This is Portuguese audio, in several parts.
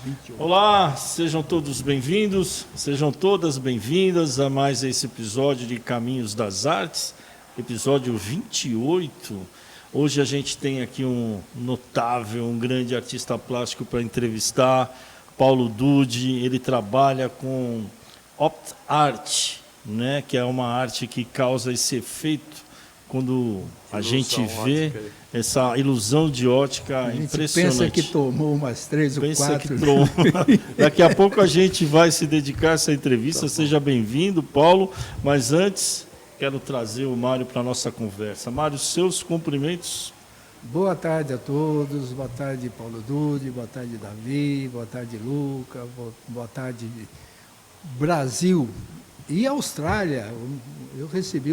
28. Olá, sejam todos bem-vindos, sejam todas bem-vindas a mais esse episódio de Caminhos das Artes, episódio 28. Hoje a gente tem aqui um notável, um grande artista plástico para entrevistar, Paulo Dude. Ele trabalha com opt art, né, que é uma arte que causa esse efeito quando a gente vê ótica. essa ilusão de ótica A gente impressionante. pensa que tomou umas 3 ou 4. Daqui a pouco a gente vai se dedicar a essa entrevista. Seja bem-vindo, Paulo. Mas antes, quero trazer o Mário para a nossa conversa. Mário, seus cumprimentos. Boa tarde a todos, boa tarde Paulo Dude, boa tarde Davi, boa tarde Luca, boa tarde Brasil e Austrália. Eu recebi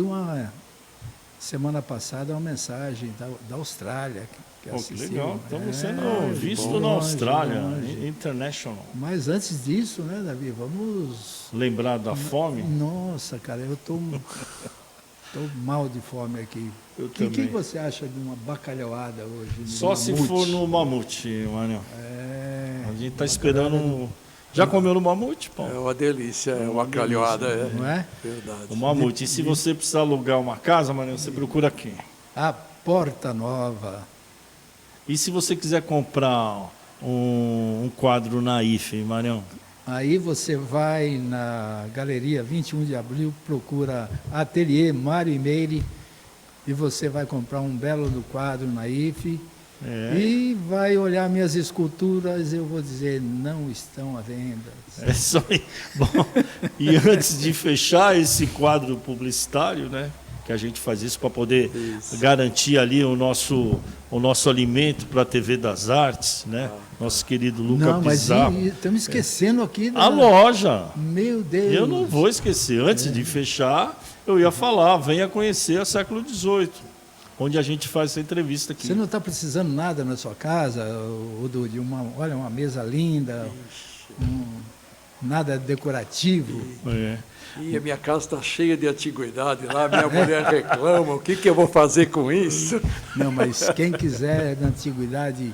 semana passada uma mensagem da Austrália. Que Que legal, estamos sendo vistos bom, na Austrália, longe. International. Mas antes disso, né, Davi, vamos... Lembrar da fome? Nossa, cara, eu estou mal de fome aqui. Eu O que também. você acha de uma bacalhauada hoje? no Só se mamute? for no mamute, Mário. É, A gente está esperando... Já comeu no mamute, É Paulo? uma delícia, é uma calhoada, não é? Verdade. O mamute. E se você precisar alugar uma casa, Mário, você procura quem? A Porta Nova. E se você quiser comprar um quadro na IFE, Marião? Aí você vai na Galeria 21 de Abril, procura Ateliê Mário e Meire, e você vai comprar um belo do quadro na IFE. E vai olhar minhas esculturas, eu vou dizer, não estão à venda. É só aí. Bom, e antes de fechar esse quadro publicitário, né, que a gente faz isso para poder garantir ali o nosso alimento para a TV das Artes, né? Nosso querido Luca Não, mas Pizarro. estamos esquecendo aqui A loja. Meu Deus! Eu não vou esquecer. Antes de fechar, eu ia falar, venha conhecer a Século XVIII, onde a gente faz essa entrevista aqui. Você não está precisando nada na sua casa, Dude? Olha, uma mesa linda, nada decorativo. É. E a minha casa está cheia de antiguidade lá, minha mulher reclama, o que eu vou fazer com isso? Não, mas quem quiser da antiguidade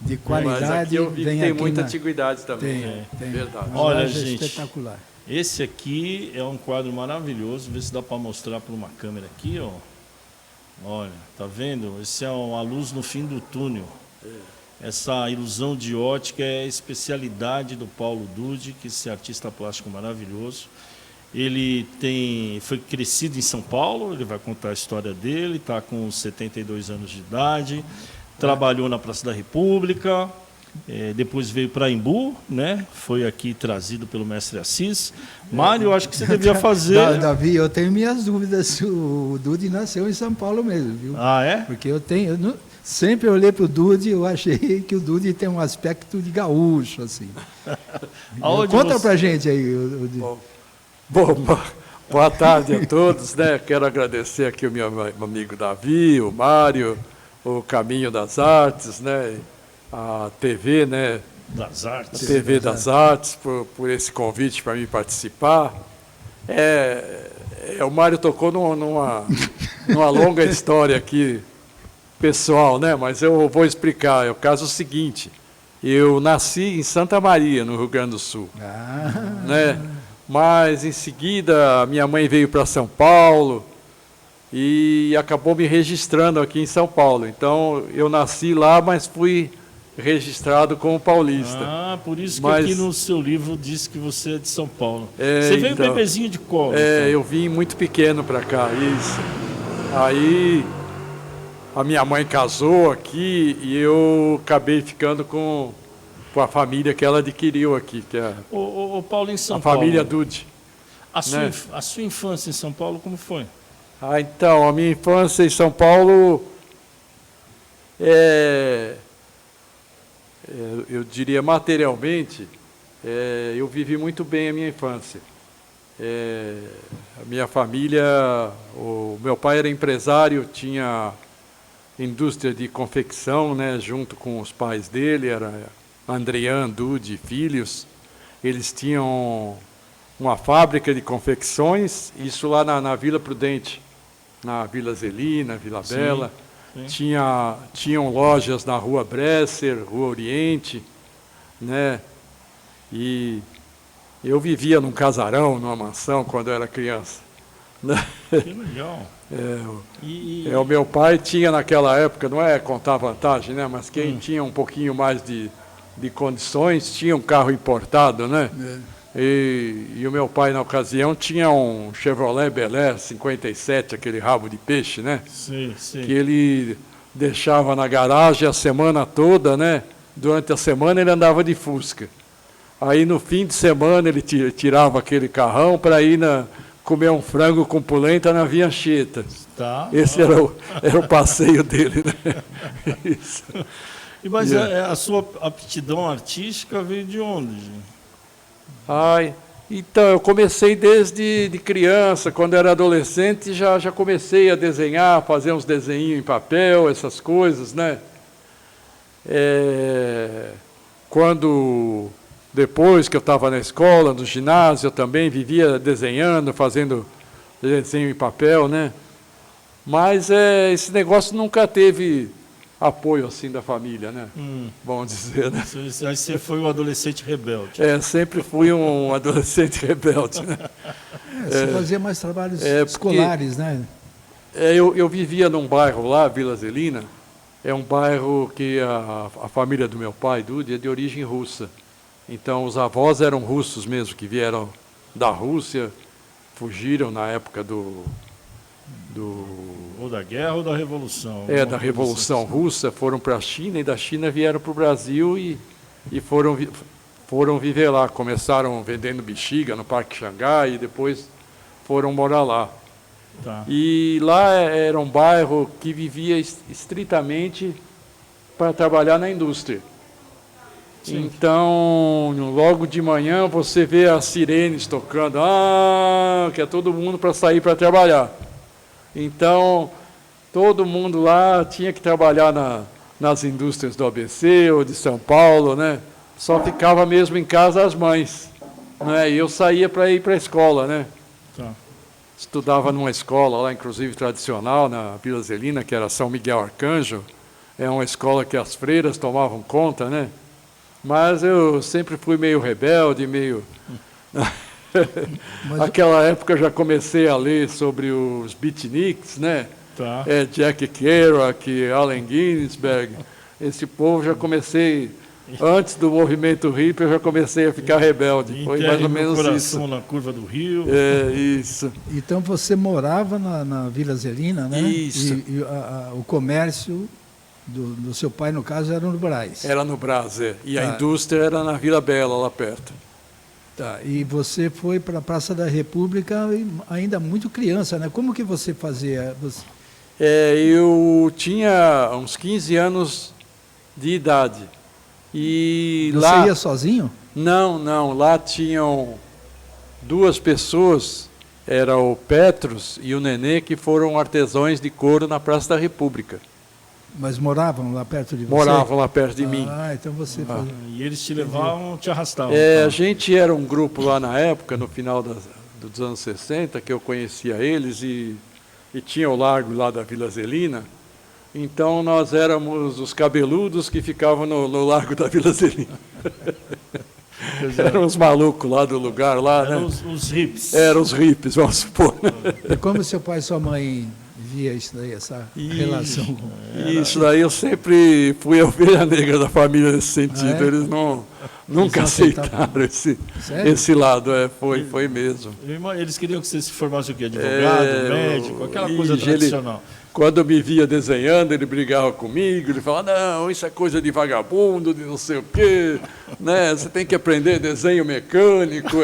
de Mas qualidade, aqui eu vi que vem tem aqui muita na... antiguidade também. Tem. Verdade. Uma Olha, loja gente, espetacular. Esse aqui é um quadro maravilhoso. Vê se dá para mostrar para uma câmera aqui, ó. Olha, tá vendo? Esse é a luz no fim do túnel. Essa ilusão de ótica é a especialidade do Paulo Dude, que é esse artista plástico maravilhoso. Ele foi crescido em São Paulo, ele vai contar a história dele, está com 72 anos de idade, trabalhou na Praça da República, depois veio para Embu, né? Foi aqui trazido pelo mestre Assis. Mário, acho que você devia fazer... Davi, eu tenho minhas dúvidas se o Dude nasceu em São Paulo mesmo, viu? Ah, é? Porque sempre olhei para o Dude e eu achei que o Dude tem um aspecto de gaúcho, assim. Conta pra gente aí, Dude. Bom, boa tarde a todos, né? Quero agradecer aqui o meu amigo Davi, o Mário, o Caminho das Artes, né? A TV, né? Das Artes. A TV das Artes, por esse convite para mim participar. O Mário tocou numa longa história aqui, pessoal, né? Mas eu vou explicar. É o caso seguinte: eu nasci em Santa Maria, no Rio Grande do Sul, né? Mas em seguida a minha mãe veio para São Paulo e acabou me registrando aqui em São Paulo. Então eu nasci lá, mas fui registrado como paulista. Ah, por isso que aqui no seu livro diz que você é de São Paulo. É, você veio então, bebezinho de colo. Eu vim muito pequeno para cá, isso. Aí a minha mãe casou aqui e eu acabei ficando com a família que ela adquiriu aqui, que é Ô Paulo, em São a Paulo, família Dude. a né? sua infância em São Paulo, como foi? Então, a minha infância em São Paulo eu diria materialmente, eu vivi muito bem a minha infância. A minha família, o meu pai era empresário, tinha indústria de confecção, né, junto com os pais dele, era Andrian Dude Filhos. Eles tinham uma fábrica de confecções, isso lá na Vila Prudente, na Vila Zelina, Vila Bela. Sim. Tinham lojas na Rua Bresser, Rua Oriente, né? E eu vivia num casarão, numa mansão, quando eu era criança. Que legal. O meu pai tinha naquela época, não é contar vantagem, né? Mas quem tinha um pouquinho mais de condições tinha um carro importado, né? E o meu pai, na ocasião, tinha um Chevrolet Bel Air 57, aquele rabo de peixe, né? Sim, sim. Que ele deixava na garagem a semana toda, né? Durante a semana ele andava de Fusca. Aí no fim de semana ele tirava aquele carrão para ir comer um frango com polenta na Via Anchieta. Tá. Esse era o passeio dele, né? Isso. Mas a sua aptidão artística veio de onde? Então, eu comecei desde criança, quando era adolescente, já comecei a desenhar, fazer uns desenhinhos em papel, essas coisas, né? Depois que eu estava na escola, no ginásio, eu também vivia desenhando, fazendo desenho em papel, né? Mas esse negócio nunca teve apoio assim da família, né? Vamos dizer, né? Aí você foi um adolescente rebelde. Sempre fui um adolescente rebelde, né? Você fazia mais trabalhos escolares, né? Eu vivia num bairro lá, Vila Zelina. É um bairro que a família do meu pai, Dude, é de origem russa. Então, os avós eram russos mesmo, que vieram da Rússia, fugiram na época Ou da guerra ou da Revolução. Da Revolução Russa, foram para a China, e da China vieram para o Brasil e foram viver lá. Começaram vendendo bexiga no Parque Xangai e depois foram morar lá. Tá. E lá era um bairro que vivia estritamente para trabalhar na indústria. Sim. Então, logo de manhã, você vê as sirenes tocando, que é todo mundo para sair para trabalhar. Então, todo mundo lá tinha que trabalhar nas indústrias do ABC ou de São Paulo, né? Só ficava mesmo em casa as mães, né? E eu saía para ir para a escola, né? Tá. Estudava numa escola lá, inclusive tradicional, na Vila Zelina, que era São Miguel Arcanjo. É uma escola que as freiras tomavam conta, né? Mas eu sempre fui meio rebelde, meio... Naquela época eu já comecei a ler sobre os beatniks, né? Tá. Jack Kerouac, Allen Ginsberg. Esse povo já comecei... Antes do movimento hippie, eu já comecei a ficar rebelde. Foi mais ou menos isso. Na curva do rio. Isso. Então você morava na Vila Zelina, né? Isso. E o comércio do seu pai, no caso, era no Brás. Era no Brás, E a indústria era na Vila Bela, lá perto. Tá. E você foi para a Praça da República ainda muito criança, né? Como que você fazia? Eu tinha uns 15 anos de idade. E você lá... ia sozinho? Não. Lá tinham duas pessoas, era o Petros e o Nenê, que foram artesãos de couro na Praça da República. Mas moravam lá perto de você? Moravam lá perto de mim. Então você fazia. E eles te levavam, te arrastavam. A gente era um grupo lá na época, no final dos anos 60, que eu conhecia eles, e tinha o largo lá da Vila Zelina. Então, nós éramos os cabeludos que ficavam no largo da Vila Zelina. Eram os malucos lá do lugar, lá, eram, né? os hippies. Eram os hippies, vamos supor. E como seu pai e sua mãe via isso daí, essa relação? Isso daí eu sempre fui a ovelha negra da família nesse sentido. Eles nunca aceitaram esse lado. Foi mesmo. Eles queriam que você se formasse o quê? Advogado, médico, aquela coisa tradicional. Quando eu me via desenhando, ele brigava comigo, ele falava, não, isso é coisa de vagabundo, de não sei o quê, né? Você tem que aprender desenho mecânico,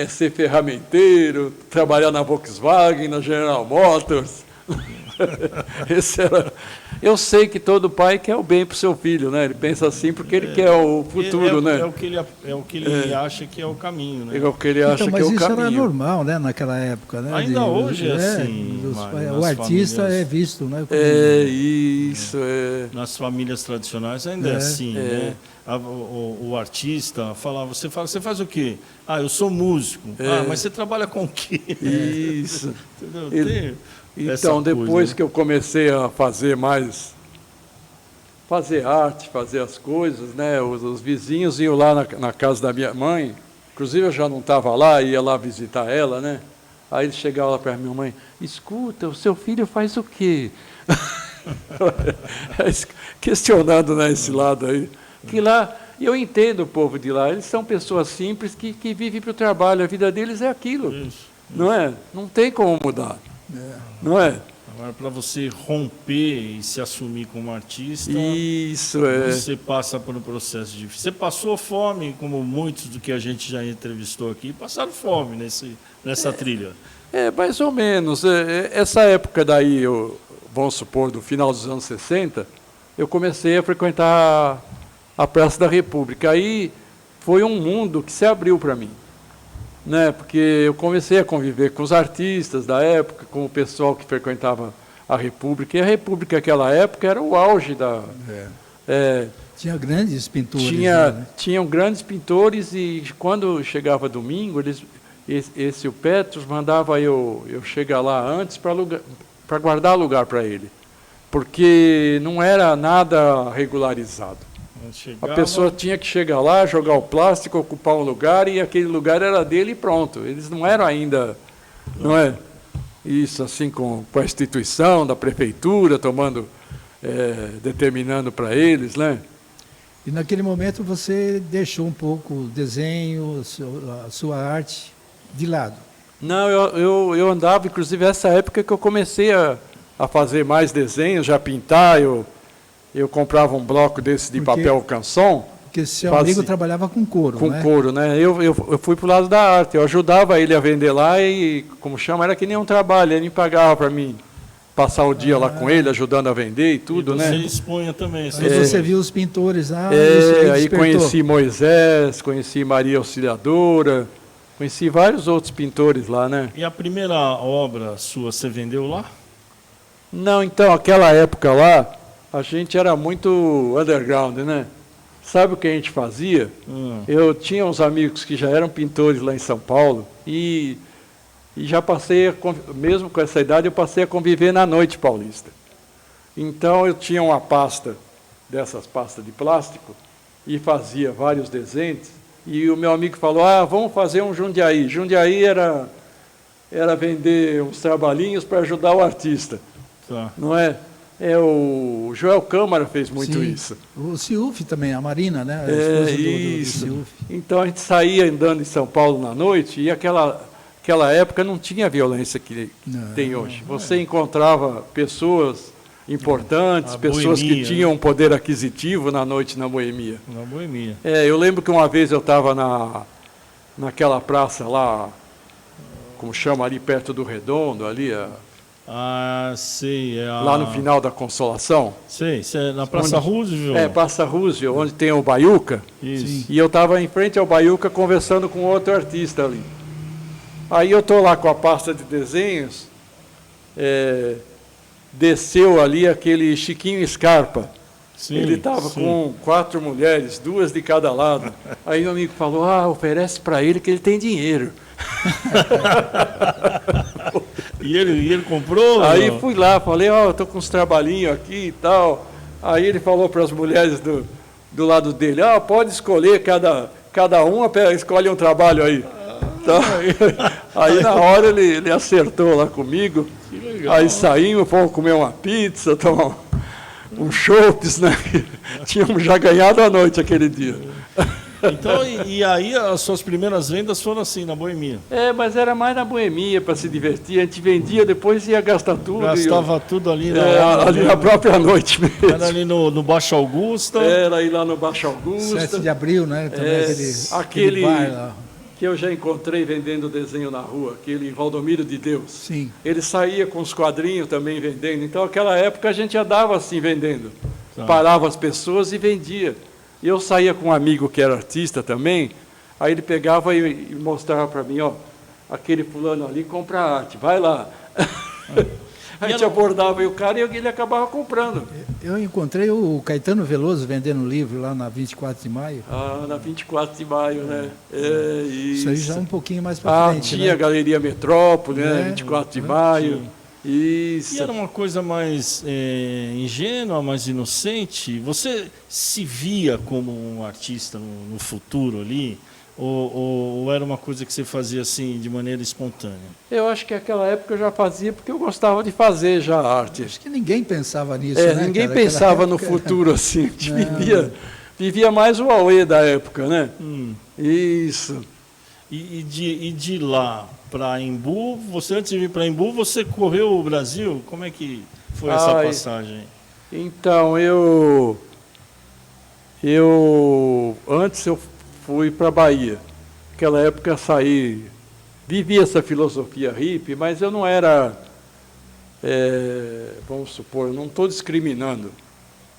ser ferramenteiro, trabalhar na Volkswagen, na General Motors. Eu sei que todo pai quer o bem para o seu filho, né? Ele pensa assim porque ele quer o futuro, né? É o que ele acha que é o caminho, né? É o que ele acha que é o caminho. Mas isso era normal, né? Naquela época, né? Ainda hoje é assim. O artista é visto, né? Isso. Nas famílias tradicionais ainda é assim, né? O artista fala, você faz o quê? Eu sou músico. Mas você trabalha com o quê? Isso. Entendeu? Então, depois que eu comecei a fazer mais fazer arte, fazer as coisas, né? Os vizinhos iam lá na casa da minha mãe, inclusive eu já não estava lá, ia lá visitar ela, né? Aí ele chegava lá para minha mãe, escuta, o seu filho faz o quê? Questionando, né, esse lado aí. Que lá, eu entendo o povo de lá, eles são pessoas simples que vivem para o trabalho, a vida deles é aquilo, não é? Não tem como mudar, não é? Agora, para você romper e se assumir como artista, isso é. você passa por um processo difícil. Você passou fome, como muitos do que a gente já entrevistou aqui, passaram fome nessa trilha. Mais ou menos. Essa época daí, vamos supor, do final dos anos 60, eu comecei a frequentar a Praça da República. Aí foi um mundo que se abriu para mim, né? Porque eu comecei a conviver com os artistas da época, com o pessoal que frequentava a República. E a República, naquela época, era o auge da... Tinha grandes pintores. Tinham grandes pintores e quando chegava domingo, o Petros mandava eu chegar lá antes para guardar lugar para ele, porque não era nada regularizado. A pessoa tinha que chegar lá, jogar o plástico, ocupar um lugar, e aquele lugar era dele e pronto. Eles não eram ainda, não é? Isso assim com a instituição da prefeitura, determinando para eles, né? E naquele momento você deixou um pouco o desenho, a sua arte de lado. Não, eu andava, inclusive essa época que eu comecei a fazer mais desenhos, já pintar, eu comprava um bloco desse de papel canson. Porque seu amigo trabalhava com couro, com couro, né? Eu fui para o lado da arte, eu ajudava ele a vender lá e, como chama, era que nem um trabalho, ele me pagava para mim passar o dia lá com ele, ajudando a vender e tudo, né? Você expunha também. Aí você viu os pintores lá, aí conheci Moisés, conheci Maria Auxiliadora, conheci vários outros pintores lá, né? E a primeira obra sua, você vendeu lá? Não, então, aquela época lá, a gente era muito underground, né? Sabe o que a gente fazia? Eu tinha uns amigos que já eram pintores lá em São Paulo e já passei, mesmo com essa idade, eu passei a conviver na Noite Paulista. Então, eu tinha uma pasta, dessas pastas de plástico, e fazia vários desenhos, e o meu amigo falou, vamos fazer um Jundiaí. Jundiaí era vender uns trabalhinhos para ajudar o artista, não é? O Joel Câmara fez muito isso. O Ciuf também, a Marina, né? A esposa isso. do Ciuf. Então, a gente saía andando em São Paulo na noite, e aquela época não tinha a violência que tem hoje. Você encontrava pessoas importantes, pessoas que tinham um poder aquisitivo na noite na Boemia. Na Boemia. Eu lembro que uma vez eu estava naquela praça lá, como chama, ali perto do Redondo, ali, sei. lá no final da Consolação. Sei, na Praça Roosevelt. Praça Roosevelt, onde tem o Baiuca. Isso. E eu estava em frente ao Baiuca conversando com outro artista ali. Aí eu estou lá com a pasta de desenhos, desceu ali aquele Chiquinho Scarpa. Sim, ele estava com 4 mulheres, 2 de cada lado. Aí meu amigo falou, oferece para ele que ele tem dinheiro. E ele comprou? Aí fui lá, falei, eu estou com uns trabalhinhos aqui e tal. Aí ele falou para as mulheres do lado dele, pode escolher, cada uma escolhe um trabalho aí. Então, aí na hora ele acertou lá comigo. Que legal. Aí saímos, fomos comer uma pizza, tomar um chopes, né? Tínhamos já ganhado a noite aquele dia. Então, e aí as suas primeiras vendas foram assim, na Boemia? Mas era mais na Boemia, para se divertir. A gente vendia, depois ia gastar tudo. Gastava tudo ali na própria noite mesmo. Era ali no Baixo Augusta? Era aí lá no Baixo Augusta. 7 de abril, né? Também aquele bar lá. Que eu já encontrei vendendo desenho na rua, aquele Valdomiro de Deus. Sim. Ele saía com os quadrinhos também vendendo. Então, naquela época, a gente andava assim vendendo. Parava as pessoas e vendia. E eu saía com um amigo que era artista também, aí ele pegava e mostrava para mim, aquele fulano ali compra arte, vai lá. A gente abordava o cara e ele acabava comprando. Eu encontrei o Caetano Veloso vendendo livro lá na 24 de maio. Na 24 de maio, né? Isso aí já um pouquinho mais para frente. Tinha a Galeria Metrópole, né? 24 de maio. Isso. E era uma coisa mais ingênua, mais inocente? Você se via como um artista no futuro ali? Ou era uma coisa que você fazia assim, de maneira espontânea? Eu acho que naquela época eu já fazia porque eu gostava de fazer já arte. Acho que ninguém pensava nisso, né? Ninguém cara? pensava Naquela no época- futuro assim. A gente vivia mais o auê da época, né? Isso. E de lá para Embu, você antes de vir para Embu, você correu o Brasil? Como é que foi essa passagem? Então, antes eu fui para a Bahia. Naquela época eu saí, vivi essa filosofia hippie, mas eu não era, vamos supor, eu não estou discriminando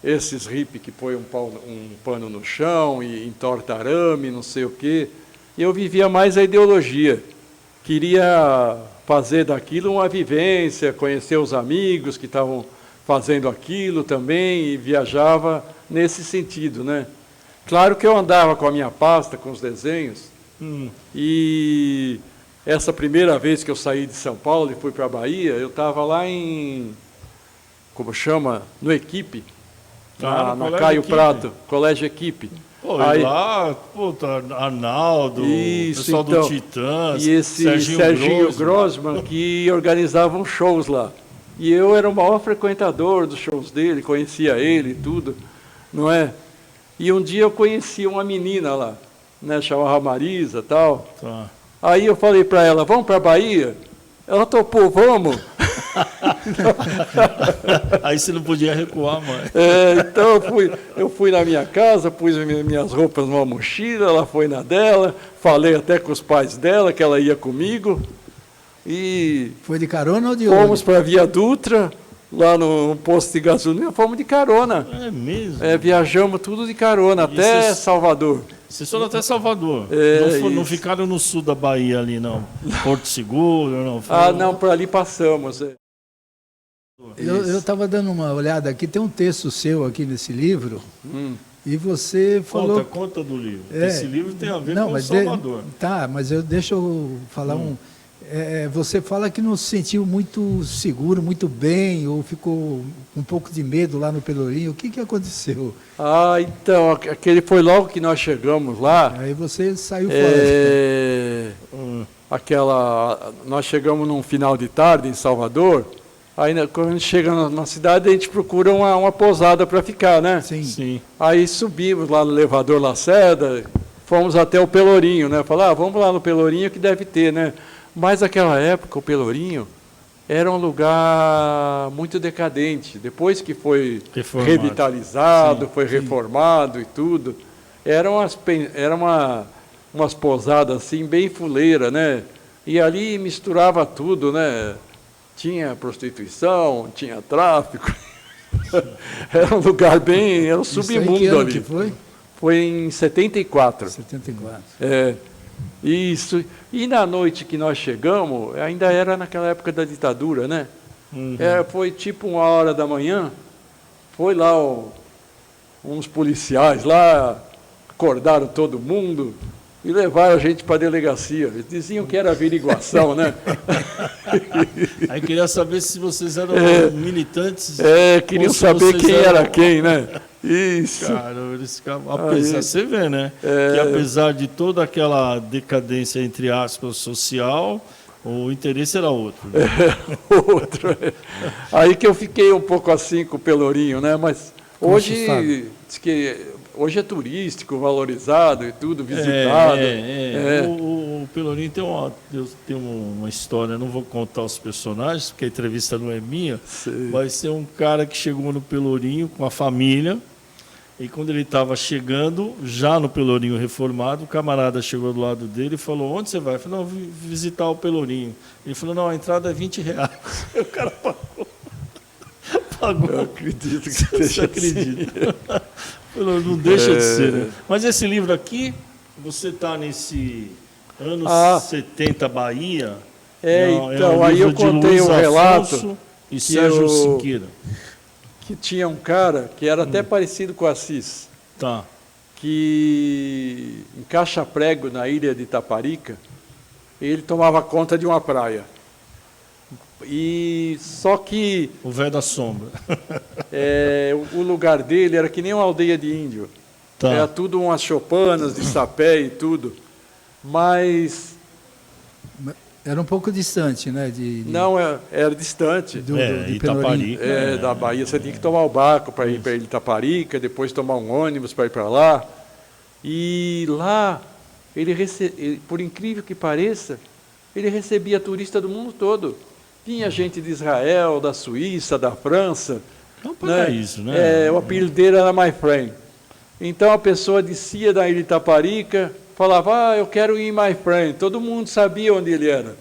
esses hippies que põem um pano no chão e entorta arame, não sei o quê. Eu vivia mais a ideologia. Queria fazer daquilo uma vivência, conhecer os amigos que estavam fazendo aquilo também e viajava nesse sentido, né? Claro que eu andava com a minha pasta, com os desenhos, e essa primeira vez que eu saí de São Paulo e fui para a Bahia, eu estava lá como chama, no Equipe, na Colégio Caio Equipe. Prato, Colégio Equipe. Pô, Aí- e lá, puta, Arnaldo, Isso, pessoal então, do Titãs, e esse Serginho Grossman. Grossman, que organizavam shows lá. E eu era o maior frequentador dos shows dele, conhecia ele e tudo, não é? E um dia eu conheci uma menina lá, né, chamava Marisa e tal. Tá. Aí eu falei para ela, vamos para a Bahia? Ela topou, vamos. Aí você não podia recuar, mãe. Então eu fui na minha casa, pus minhas roupas numa mochila, ela foi na dela, falei até com os pais dela que ela ia comigo. E Foi de carona ou de fomos ônibus? para a Via Dutra, lá no posto de gasolina, fomos de carona. É mesmo? Viajamos tudo de carona, E até vocês- Salvador. Vocês foram até Salvador. Não isso. ficaram no sul da Bahia ali, não. Porto Seguro, não. Não, por ali passamos. Eu estava dando uma olhada aqui, tem um texto seu aqui nesse livro, e você falou... Conta do livro. É. Esse livro tem a ver Não, com mas Salvador. Tá, mas deixa eu falar você fala que não se sentiu muito seguro, muito bem, ou ficou com um pouco de medo lá no Pelourinho. O que aconteceu? Então, aquele foi logo que nós chegamos lá. Aí você saiu fora. Nós chegamos num final de tarde em Salvador. Aí, quando a gente chega na cidade, a gente procura uma pousada para ficar, né? Sim. Aí subimos lá no elevador Lacerda, fomos até o Pelourinho, né? Falar, vamos lá no Pelourinho que deve ter, né? Mas naquela época o Pelourinho era um lugar muito decadente. Depois que foi Reformado. revitalizado, foi reformado e tudo, eram umas pousadas assim bem fuleira, né? E ali misturava tudo, né? Tinha prostituição, tinha tráfico. Era um lugar bem, era um Isso aí, que submundo ano ali. que foi? Foi em 74. 74. Isso. E na noite que nós chegamos, ainda era naquela época da ditadura, né? Foi tipo 1h da manhã, foi lá uns policiais lá, acordaram todo mundo e levaram a gente para a delegacia. Eles diziam que era averiguação, né? Aí queria saber se vocês eram militantes. Queriam ou se saber vocês quem eram- era quem, né? Isso. Cara, eles ficavam, apesar, você vê, né? Que apesar de toda aquela decadência, entre aspas, social, o interesse era outro. Né? Outro. Aí que eu fiquei um pouco assim com o Pelourinho, né? Mas Assustado. diz que hoje é turístico, valorizado e tudo, visitado. O Pelourinho tem uma história, não vou contar os personagens, porque a entrevista não é minha. Sei. Vai ser um cara que chegou no Pelourinho com a família, e quando ele estava chegando, já no Pelourinho reformado, o camarada chegou do lado dele e falou, onde você vai? Eu falei, não, vim visitar o Pelourinho. Ele falou, não, a entrada é R$20. O cara pagou. Eu acredito que Você seja acredita? Não deixa de ser, né? Mas esse livro aqui, você está nesse anos 70 Bahia. Então, um aí eu livro de contei Luiz um relato Afonso e que Sérgio Siqueira. que tinha um cara que era até parecido com Assis, Tá. que em Caixa-Prego, na ilha de Itaparica, ele tomava conta de uma praia. E só que O velho da sombra. o lugar dele era que nem uma aldeia de índio. Tá. Era tudo umas choupanas de sapé e tudo. Mas Era um pouco distante, né? não era distante. de Pelourinho. Itaparica. Da Bahia. Você tinha que tomar o barco para ir para Itaparica, depois tomar um ônibus para ir para lá. E lá, por incrível que pareça, ele recebia turista do mundo todo. Vinha gente de Israel, da Suíça, da França. É um paraíso, né? O apelido dele era My Friend. Então a pessoa descia da ilha Itaparica, falava, eu quero ir em My Friend. Todo mundo sabia onde ele era.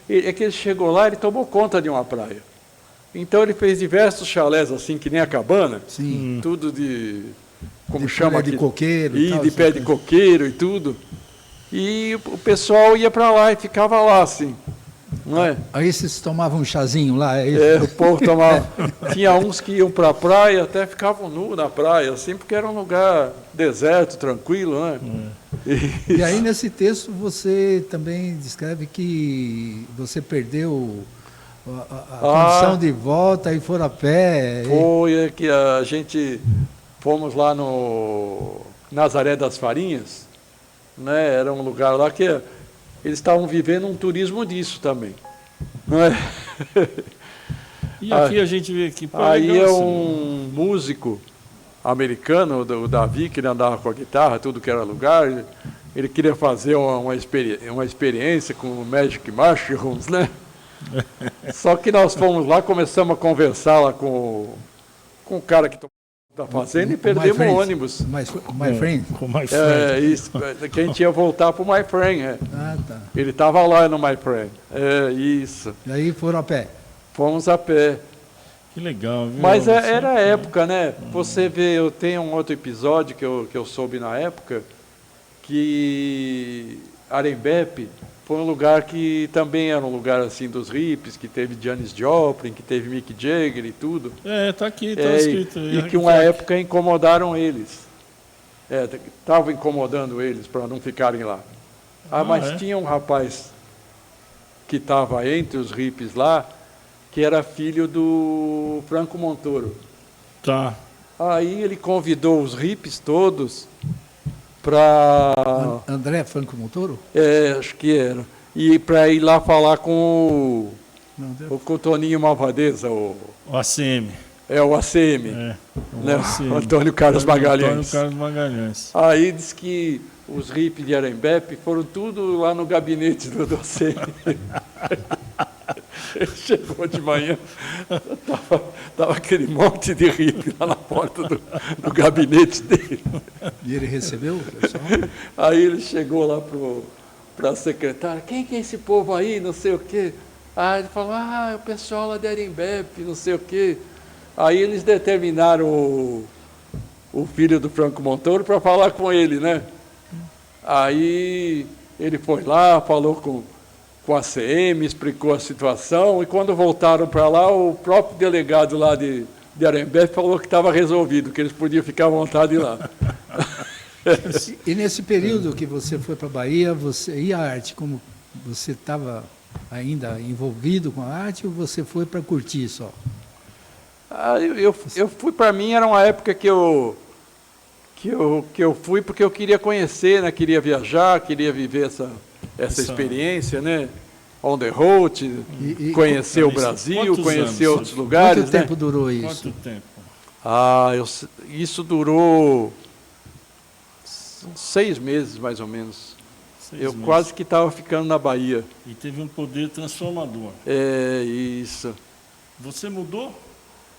É que ele chegou lá, ele tomou conta de uma praia. Então ele fez diversos chalés, assim, que nem a cabana. Sim. Tudo de... Como De chama folha de aqui? coqueiro e E tal, de pé de coqueiro e tudo. E o pessoal ia para lá e ficava lá, assim. Não é? Aí vocês tomavam um chazinho lá? É isso? O povo tomava. Tinha uns que iam para a praia, até ficavam nus na praia, assim, porque era um lugar deserto, tranquilo, né? E aí, nesse texto, você também descreve que você perdeu a condição de volta e foram a pé. Foi que a gente fomos lá no Nazaré das Farinhas, né? Era um lugar lá que eles estavam vivendo um turismo disso também, não é? E aqui a gente vê que... Aí legal, é assim, um músico americano, o Davi, que ele andava com a guitarra, tudo que era lugar. Ele queria fazer uma experiência com o Magic Mushrooms, né? Só que nós fomos lá, começamos a conversar lá com o cara que da fazenda e perdemos o ônibus. My friend? Com My Friend. Isso, que a gente ia voltar para o My Friend. Ah, tá. Ele estava lá no My Friend. Isso. E aí foram a pé. Fomos a pé. Que legal, viu? Mas era a época, né? Você vê, eu tenho um outro episódio que eu soube na época, que Arembepe foi um lugar que também era um lugar assim dos hippies, que teve Janis Joplin, que teve Mick Jagger e tudo. Tá aqui, tá escrito. E que uma época incomodaram eles. Estavam incomodando eles para não ficarem lá. Mas tinha um rapaz que estava entre os hippies lá, que era filho do Franco Montoro. Tá. Aí ele convidou os hippies todos para... André Franco Montoro? acho que era. E para ir lá falar com o Toninho Malvadeza. O ACM. O ACM. O ACM. Antônio Carlos Magalhães. Antônio Carlos Magalhães. Aí diz que os hippies de Arembepe foram tudo lá no gabinete do ACM. Ele chegou de manhã, estava aquele monte de hippie lá na porta do gabinete dele. E ele recebeu o pessoal? Aí ele chegou lá para a secretária, quem que é esse povo aí, não sei o quê. Aí ele falou, é o pessoal lá de Arembepe, não sei o quê. Aí eles determinaram o filho do Franco Montoro para falar com ele, né? Aí ele foi lá, falou com a CM, explicou a situação, e quando voltaram para lá, o próprio delegado lá de Arembepe falou que estava resolvido, que eles podiam ficar à vontade lá. E nesse período que você foi para a Bahia, e a arte, como você estava ainda envolvido com a arte, ou você foi para curtir só? Eu fui, para mim, era uma época que eu fui porque eu queria conhecer, né? Queria viajar, queria viver essa experiência, né? On the road, conhecer o Brasil, conhecer outros lugares. Quanto tempo durou isso? Quanto tempo? Isso durou 6 meses, mais ou menos. Eu quase que estava ficando na Bahia. E teve um poder transformador. Isso. Você mudou?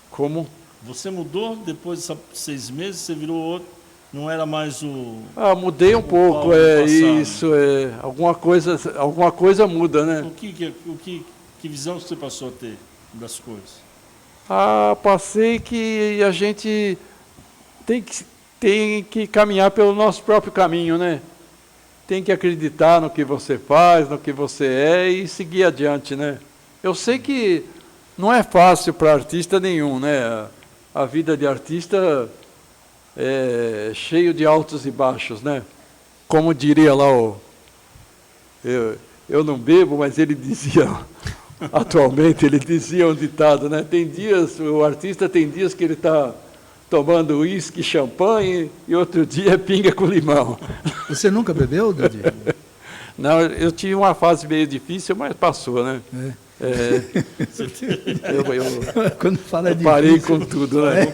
Como? Você mudou depois desses 6 meses, você virou outro? Não era mais o... Mudei um pouco, isso. Alguma coisa muda, né? Que visão você passou a ter das coisas? Passei que a gente tem que caminhar pelo nosso próprio caminho, né? Tem que acreditar no que você faz, no que você é e seguir adiante, né? Eu sei que não é fácil para artista nenhum, né? A vida de artista é cheio de altos e baixos, né? Como diria lá eu não bebo, mas ele dizia, atualmente, ele dizia um ditado, né? Tem dias, o artista tem dias que ele está tomando uísque, champanhe, e outro dia pinga com limão. Você nunca bebeu, Dodi? Não, eu tive uma fase meio difícil, mas passou, né? Quando fala de parei difícil, com tudo, né?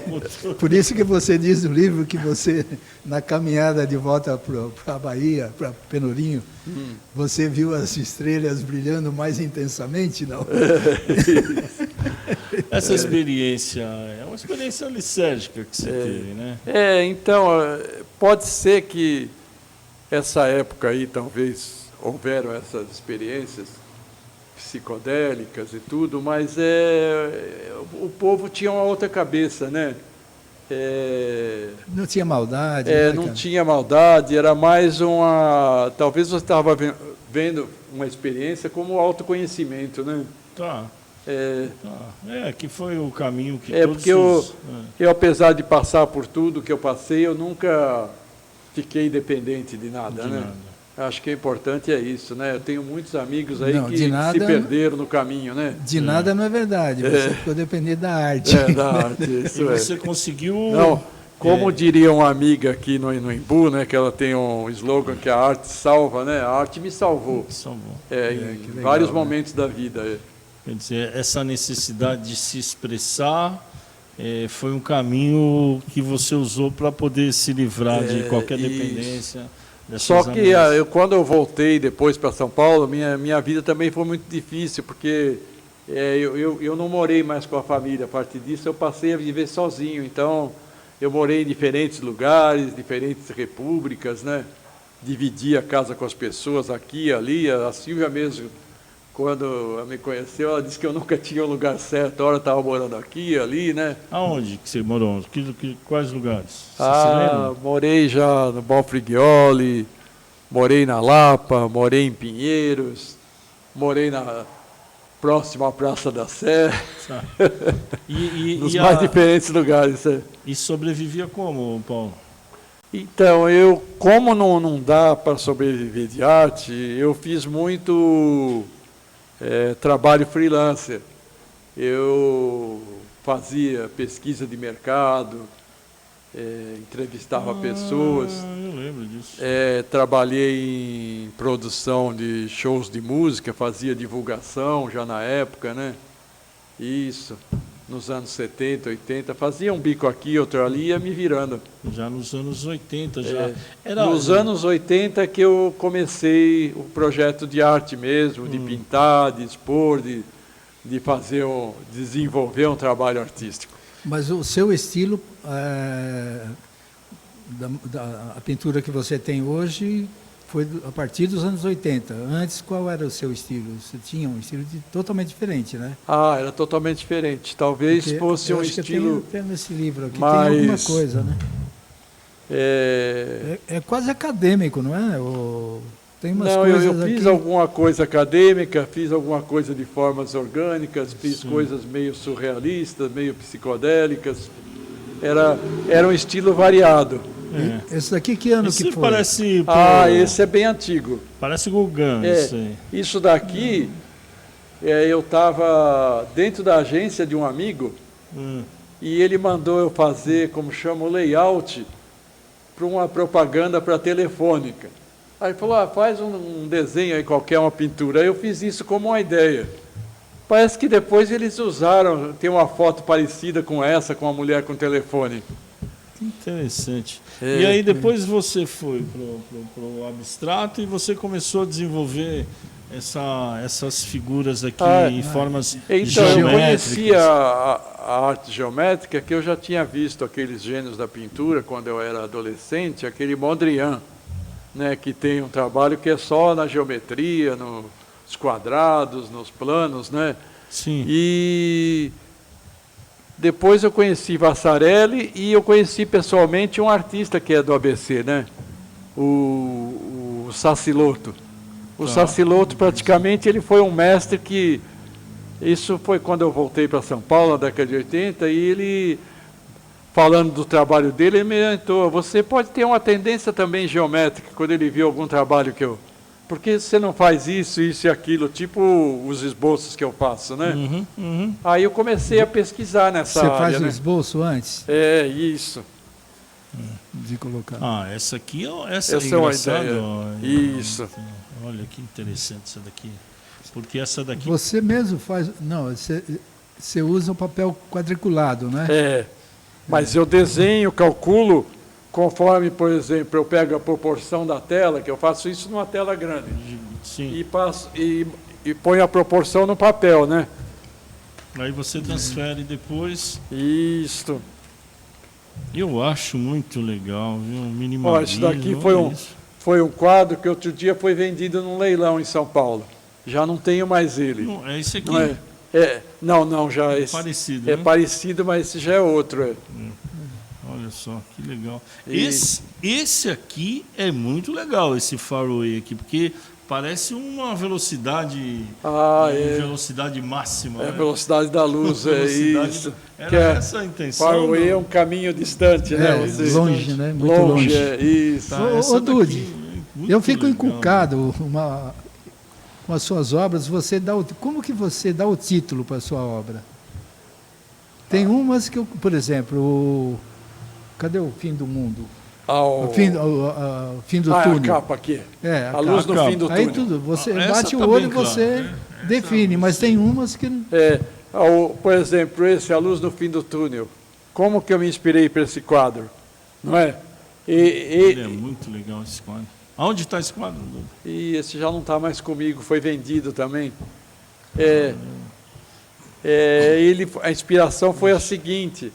Por isso que você diz no livro que você, na caminhada de volta para a Bahia, para Pelourinho, você viu as estrelas brilhando mais intensamente, não? Essa experiência é uma experiência lisérgica que você teve, né? Então, pode ser que essa época aí, talvez, houveram essas experiências psicodélicas e tudo, mas o povo tinha uma outra cabeça, né? Não tinha maldade, né, não cara? tinha maldade, era mais uma... Talvez você estava vendo uma experiência como autoconhecimento, né? Tá. Que foi o caminho que todos porque eu, apesar de passar por tudo que eu passei, eu nunca fiquei dependente de nada, né? nada. Acho que é importante isso, né? Eu tenho muitos amigos aí Não, que de nada, se perderam no caminho, né? De nada não é verdade, você ficou dependendo da arte. Da arte, E isso você conseguiu... Não, como diria uma amiga aqui no Embu, né? Que ela tem um slogan que a arte salva, né? A arte me salvou. Salvou. Em que legal, vários né? momentos da vida. Quer dizer, essa necessidade de se expressar foi um caminho que você usou para poder se livrar de qualquer isso. dependência. Só que quando eu voltei depois para São Paulo, minha vida também foi muito difícil, porque eu não morei mais com a família. A partir disso, eu passei a viver sozinho. Então, eu morei em diferentes lugares, diferentes repúblicas, né? Dividi a casa com as pessoas aqui e ali. A Silvia mesmo, quando ela me conheceu, ela disse que eu nunca tinha um lugar certo. A hora estava morando aqui e ali, né? Aonde que você morou? Quais lugares? Você se lembra? Morei já no Bonfrigioli, morei na Lapa, morei em Pinheiros, morei próximo à Praça da Sé, nos mais diferentes lugares. E sobrevivia como, Paulo? Então, como não dá para sobreviver de arte, eu fiz muito trabalho freelancer. Eu fazia pesquisa de mercado, entrevistava pessoas. Eu lembro disso. Trabalhei em produção de shows de música, fazia divulgação já na época, né? Isso, nos anos 70, 80, fazia um bico aqui, outro ali, ia me virando. Já nos anos 80, Nos anos 80 que eu comecei o projeto de arte mesmo, de pintar, de expor, de desenvolver um trabalho artístico. Mas o seu estilo, a pintura que você tem hoje, foi a partir dos anos 80. Antes, qual era o seu estilo? Você tinha um estilo totalmente diferente, né? Era totalmente diferente. Talvez Porque fosse um estilo... Tem nesse livro aqui, mais... tem alguma coisa, né? É quase acadêmico, não é? Tem umas coisas eu fiz aqui... alguma coisa acadêmica, fiz alguma coisa de formas orgânicas, fiz coisas meio surrealistas, meio psicodélicas. Era um estilo variado. Esse daqui que ano que foi? Parece... Esse é bem antigo. Parece Gauguin, isso aí. Isso daqui, eu estava dentro da agência de um amigo e ele mandou eu fazer, como chama, o layout para uma propaganda para telefônica. Aí ele falou, faz um desenho aí qualquer, uma pintura. Aí eu fiz isso como uma ideia. Parece que depois eles usaram, tem uma foto parecida com essa, com a mulher com telefone. Que interessante. E aí depois você foi para o abstrato e você começou a desenvolver essas figuras aqui em formas geométricas. Eu conhecia a arte geométrica, que eu já tinha visto aqueles gênios da pintura quando eu era adolescente, aquele Mondrian, né, que tem um trabalho que é só na geometria, nos quadrados, nos planos, né? Sim. E depois eu conheci Vassarelli e eu conheci pessoalmente um artista que é do ABC, né? O Sassilotto. O Sassilotto, praticamente, ele foi um mestre que... Isso foi quando eu voltei para São Paulo, na década de 80, e ele, falando do trabalho dele, ele me orientou, você pode ter uma tendência também geométrica, quando ele viu algum trabalho que eu por que você não faz isso, isso e aquilo, tipo os esboços que eu faço, né? Aí eu comecei a pesquisar nessa área. Você faz o né? esboço antes É, isso. de colocar? Ah, essa aqui, essa é Essa é uma engraçada. ideia. ó. Isso. Olha que interessante essa daqui. Porque essa daqui... Você mesmo faz... Não, você usa o papel quadriculado, né? É, mas eu desenho, calculo, conforme, por exemplo, eu pego a proporção da tela, que eu faço isso numa tela grande, Sim. e passo e ponho a proporção no papel, né? Aí você transfere depois. Isto. Eu acho muito legal, viu? Ó, Minimalismo. isso daqui olha isso. foi um quadro que outro dia foi vendido num leilão em São Paulo. Já não tenho mais ele. Não, é esse aqui. Não é? Não, já esse Parecido, é né? parecido, mas esse já é outro. É. Olha só, que legal. E- Esse aqui é muito legal, esse faraway aqui, porque parece uma velocidade, velocidade máxima. É a né? velocidade da luz, é Velocidade isso. Era Que é, essa a intenção. Faraway é um caminho distante, né? É, Você- longe, né? Muito longe. é isso. Tá, Ô, essa ô, daqui Dude, é muito Eu fico legal. encucado com as suas obras. Como que você dá o título para a sua obra? Tem umas que, por exemplo, cadê o fim do mundo? O fim do a túnel. capa aqui. É, A luz no capa. fim do Aí túnel. tudo, você Essa bate tá o olho bem e você claro, né? define, mas tem umas que... Por exemplo, esse A Luz no Fim do Túnel. Como que eu me inspirei para esse quadro? Não é? Ele é muito legal esse quadro. Aonde está esse quadro, Dudu? E esse já não está mais comigo, foi vendido também. A inspiração foi a seguinte,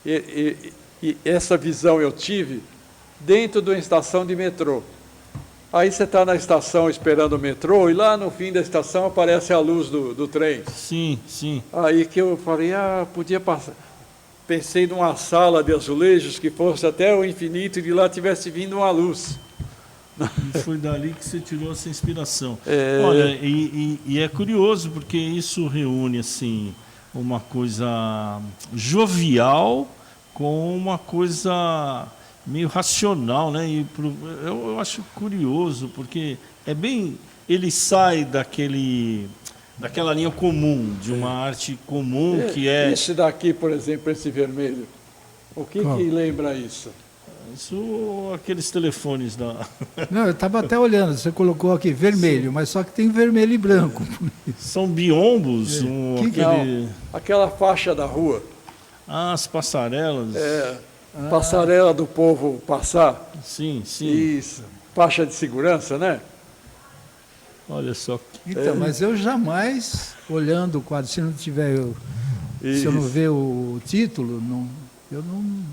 e essa visão eu tive dentro de uma estação de metrô. Aí você está na estação esperando o metrô e lá no fim da estação aparece a luz do trem. Sim, sim. Aí que eu falei, podia passar. Pensei numa sala de azulejos que fosse até o infinito e de lá tivesse vindo uma luz. E foi dali que você tirou essa inspiração. Olha, e é curioso porque isso reúne assim uma coisa jovial com uma coisa meio racional, né? Eu acho curioso porque ele sai daquela linha comum de uma arte comum que é Esse daqui, por exemplo, esse vermelho. O que lembra isso? isso, aqueles telefones da Não, eu estava até olhando, você colocou aqui vermelho, mas só que tem vermelho e branco. são biombos, Não, aquela faixa da rua. as passarelas. Passarela do povo passar. Sim, sim. Isso. Faixa de segurança, né? Olha só. Então, mas eu jamais, olhando o quadro, se não tiver, se eu não ver o título, eu não...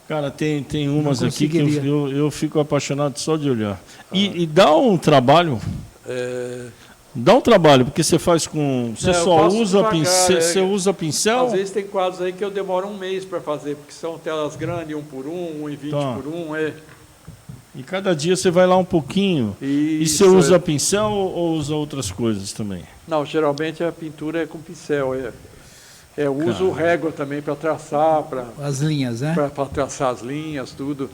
Cara, tem umas Não aqui que conseguiria. eu fico apaixonado só de olhar. E dá um trabalho. Dá um trabalho, porque você faz com. Você Eu só faço usa devagar, pincel. Você usa pincel? Às vezes tem quadros aí que eu demoro um mês para fazer, porque são telas grandes, 1 por 1, 1,20 Tá. por 1. E cada dia você vai lá um pouquinho. E Isso, você usa pincel ou usa outras coisas também? Não, geralmente a pintura é com pincel. Eu uso régua também para traçar, As linhas, né? para traçar as linhas, tudo.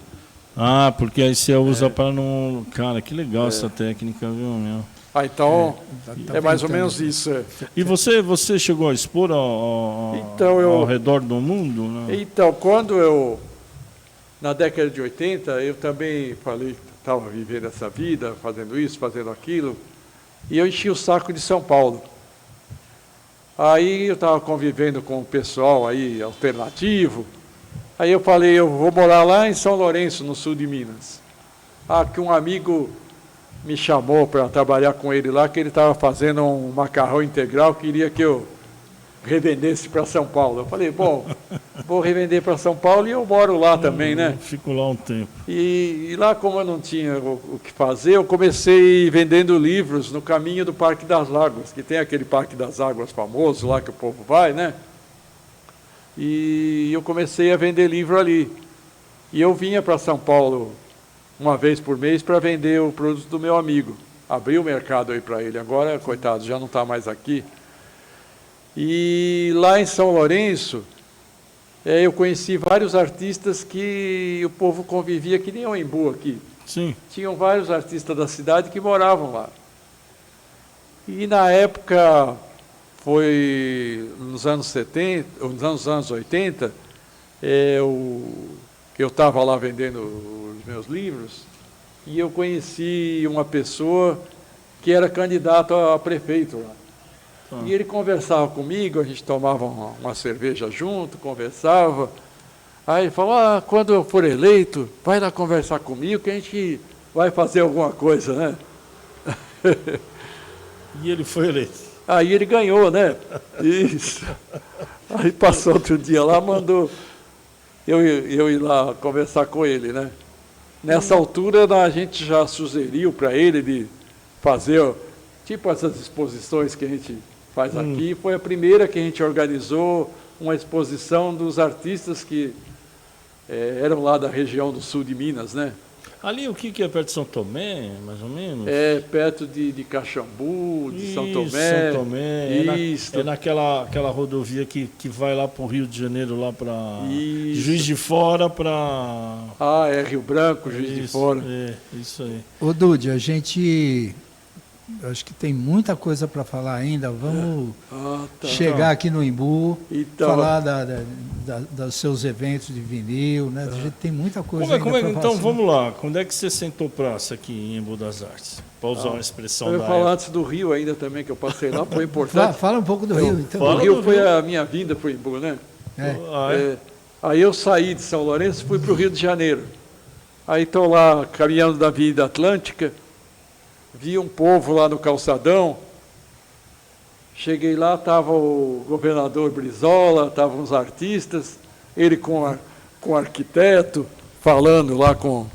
Ah, porque aí você usa para não. Cara, que legal essa técnica, viu, meu? Então, Tá é mais ou tentando. menos isso. E você chegou a expor ao redor do mundo? Né? Então, na década de 80, eu também falei que estava vivendo essa vida, fazendo isso, fazendo aquilo, e eu enchi o saco de São Paulo. Aí eu estava convivendo com o pessoal aí alternativo, aí eu falei, eu vou morar lá em São Lourenço, no sul de Minas. Que um amigo me chamou para trabalhar com ele lá, que ele estava fazendo um macarrão integral, queria que eu revendesse para São Paulo. Eu falei, bom, vou revender para São Paulo e eu moro lá também, né? Fico lá um tempo. E lá, como eu não tinha o que fazer, eu comecei vendendo livros no caminho do Parque das Águas, que tem aquele Parque das Águas famoso lá que o povo vai, né? E eu comecei a vender livro ali. E eu vinha para São Paulo uma vez por mês para vender o produto do meu amigo. Abri o mercado aí para ele. Agora, coitado, já não está mais aqui. E lá em São Lourenço, eu conheci vários artistas que o povo convivia, que nem o Embu aqui. Sim. Tinham vários artistas da cidade que moravam lá. E na época, foi nos anos 70, nos anos 80, eu estava lá vendendo os meus livros e eu conheci uma pessoa que era candidato a prefeito lá. E ele conversava comigo, a gente tomava uma cerveja junto, conversava. Aí ele falou, quando eu for eleito, vai lá conversar comigo que a gente vai fazer alguma coisa, né? E ele foi eleito. Aí ele ganhou, né? Isso. Aí passou outro dia lá, mandou eu ir lá conversar com ele, né? Nessa altura a gente já sugeriu para ele de fazer, tipo essas exposições que a gente faz aqui. Foi a primeira que a gente organizou, uma exposição dos artistas que eram lá da região do sul de Minas, né? Ali o que é perto de São Tomé, mais ou menos? É perto de Caxambu, de São Tomé. São Tomé. Isso. É naquela rodovia que vai lá para o Rio de Janeiro, lá para Juiz de Fora, para... é Rio Branco, Juiz de Fora. Isso aí. Ô, Dude, a gente... acho que tem muita coisa para falar ainda. Vamos chegar aqui no Embu, falar dos seus eventos de vinil, né? A gente tem muita coisa ainda para falar. Então, vamos lá. Quando é que você sentou praça aqui em Embu das Artes? Para usar uma expressão da época. Eu ia falar antes do Rio ainda também, que eu passei lá, foi importante. Fala um pouco do Rio, então. O Rio foi a minha vinda para o Embu, né? Aí eu saí de São Lourenço e fui para o Rio de Janeiro. Aí estou lá caminhando da Avenida Atlântica, vi um povo lá no calçadão, cheguei lá, estava o governador Brizola, estavam os artistas, ele com o arquiteto, falando lá com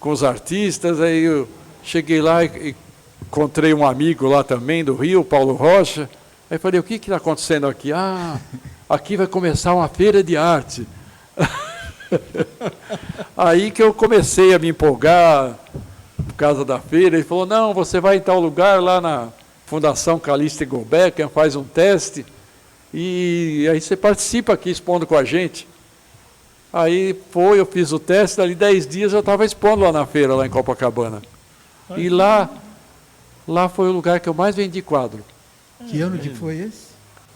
os artistas. Aí eu cheguei lá e encontrei um amigo lá também do Rio, Paulo Rocha. Aí falei, o que está acontecendo aqui? Aqui vai começar uma feira de arte. Aí que eu comecei a me empolgar por causa da feira. Ele falou, não, você vai em tal lugar lá na Fundação Calixto Gulbenkian, faz um teste e aí você participa aqui expondo com a gente. Aí eu fiz o teste, dali 10 dias eu estava expondo lá na feira, lá em Copacabana. E lá foi o lugar que eu mais vendi quadro. Que ano que foi esse?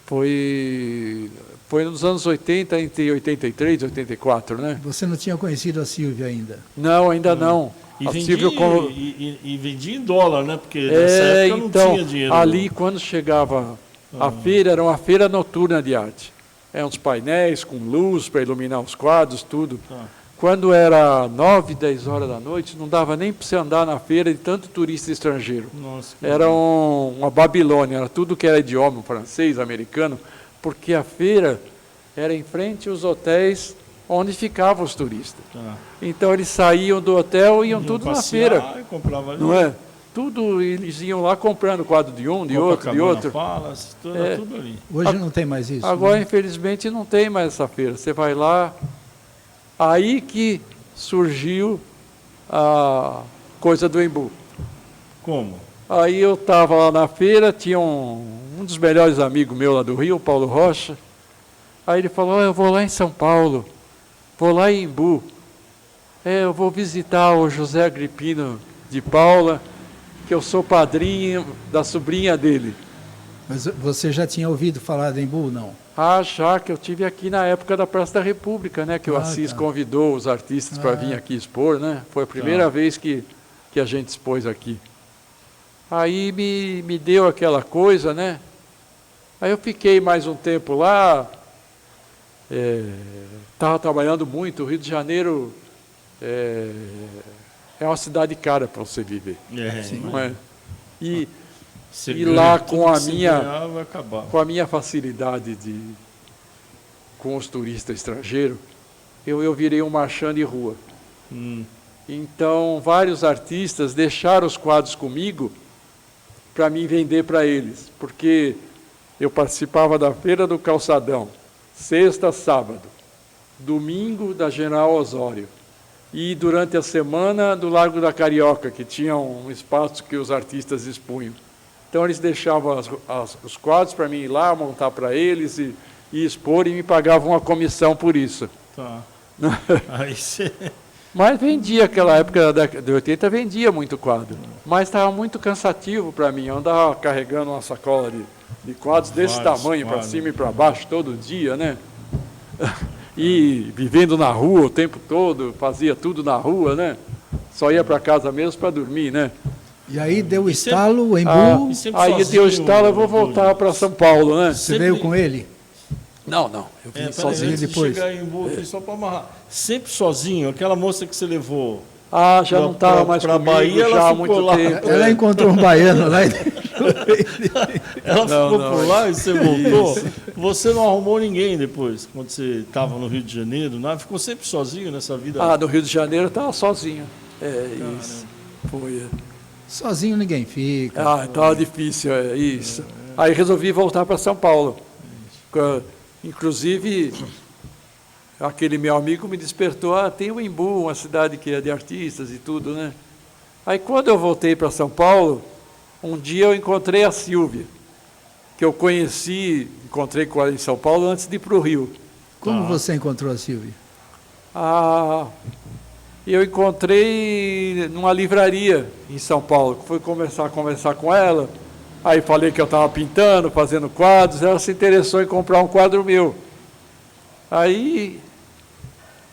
Foi nos anos 80, entre 83 e 84, né? Você não tinha conhecido a Silvia ainda? Não, ainda não. E vendia em dólar, né? Porque nessa época não tinha dinheiro. Ali, quando chegava a feira, era uma feira noturna de arte. Uns painéis com luz para iluminar os quadros, tudo. Quando era 9, 10 horas da noite, não dava nem para você andar na feira de tanto turista estrangeiro. Nossa, era uma Babilônia, era tudo que era idioma francês, americano, porque a feira era em frente aos hotéis onde ficavam os turistas. Então eles saíam do hotel e iam tudo na feira. Não é? Tudo, eles iam lá comprando quadro de um, de outro, de outro. Tudo ali. Hoje não tem mais isso? Agora, né? Infelizmente, não tem mais essa feira. Você vai lá, aí que surgiu a coisa do Embu. Como? Aí eu estava lá na feira, tinha um dos melhores amigos meus lá do Rio, Paulo Rocha. Aí ele falou, eu vou lá em São Paulo, vou lá em Embu. Eu vou visitar o José Agripino de Paula, que eu sou padrinho da sobrinha dele. Mas você já tinha ouvido falar de Embu, não? Já que eu tive aqui na época da Praça da República, né? Que o Assis convidou os artistas para vir aqui expor, né? Foi a primeira vez que a gente expôs aqui. Aí me deu aquela coisa, né? Aí eu fiquei mais um tempo lá, estava trabalhando muito. O Rio de Janeiro é uma cidade cara para você viver. Não é? E lá com a minha facilidade com os turistas estrangeiros, eu virei um marchand de rua. Então, vários artistas deixaram os quadros comigo para mim vender para eles, porque eu participava da Feira do Calçadão, sexta, sábado, domingo da General Osório, e durante a semana do Largo da Carioca, que tinha um espaço que os artistas expunham. Então eles deixavam os quadros para mim ir lá, montar para eles e expor, e me pagavam uma comissão por isso. Aí você... Mas vendia, aquela época da década de 80, vendia muito quadro. mas estava muito cansativo para mim. Eu andava carregando uma sacola de quadros desse Vários tamanho, para quadros. cima e para baixo, todo dia, né? E vivendo na rua o tempo todo, fazia tudo na rua, né? Só ia para casa mesmo para dormir, né? E aí deu o E sempre- estalo, o Embu, e sempre Aí sozinho, deu estalo, eu vou Júlio? voltar para São Paulo, né? você sempre- veio com ele? Não, eu vim Peraí, sozinho. antes de depois. chegar em Embu aqui, só para amarrar. Sempre sozinho, aquela moça que você levou Ah, já pra- não estava pra- mais pra comigo Bahia, ela já há ficou muito lá. tempo. Ela encontrou um baiano lá e deixou ele. Ela Não, ficou não, por lá e você voltou. Você não arrumou ninguém depois, quando você estava no Rio de Janeiro, nada? Ficou sempre sozinho nessa vida? Ah, no Rio de Janeiro eu estava sozinho. Isso. Foi. Sozinho ninguém fica. Ah, estava difícil, isso. Aí resolvi voltar para São Paulo. Inclusive, aquele meu amigo me despertou, tem o Embu, uma cidade que é de artistas e tudo, né? Aí quando eu voltei para São Paulo, um dia eu encontrei a Sílvia, que eu encontrei com ela em São Paulo antes de ir para o Rio. Como você encontrou a Silvia? Ah, eu encontrei numa livraria em São Paulo. Fui conversar com ela. Aí falei que eu estava pintando, fazendo quadros. Ela se interessou em comprar um quadro meu. Aí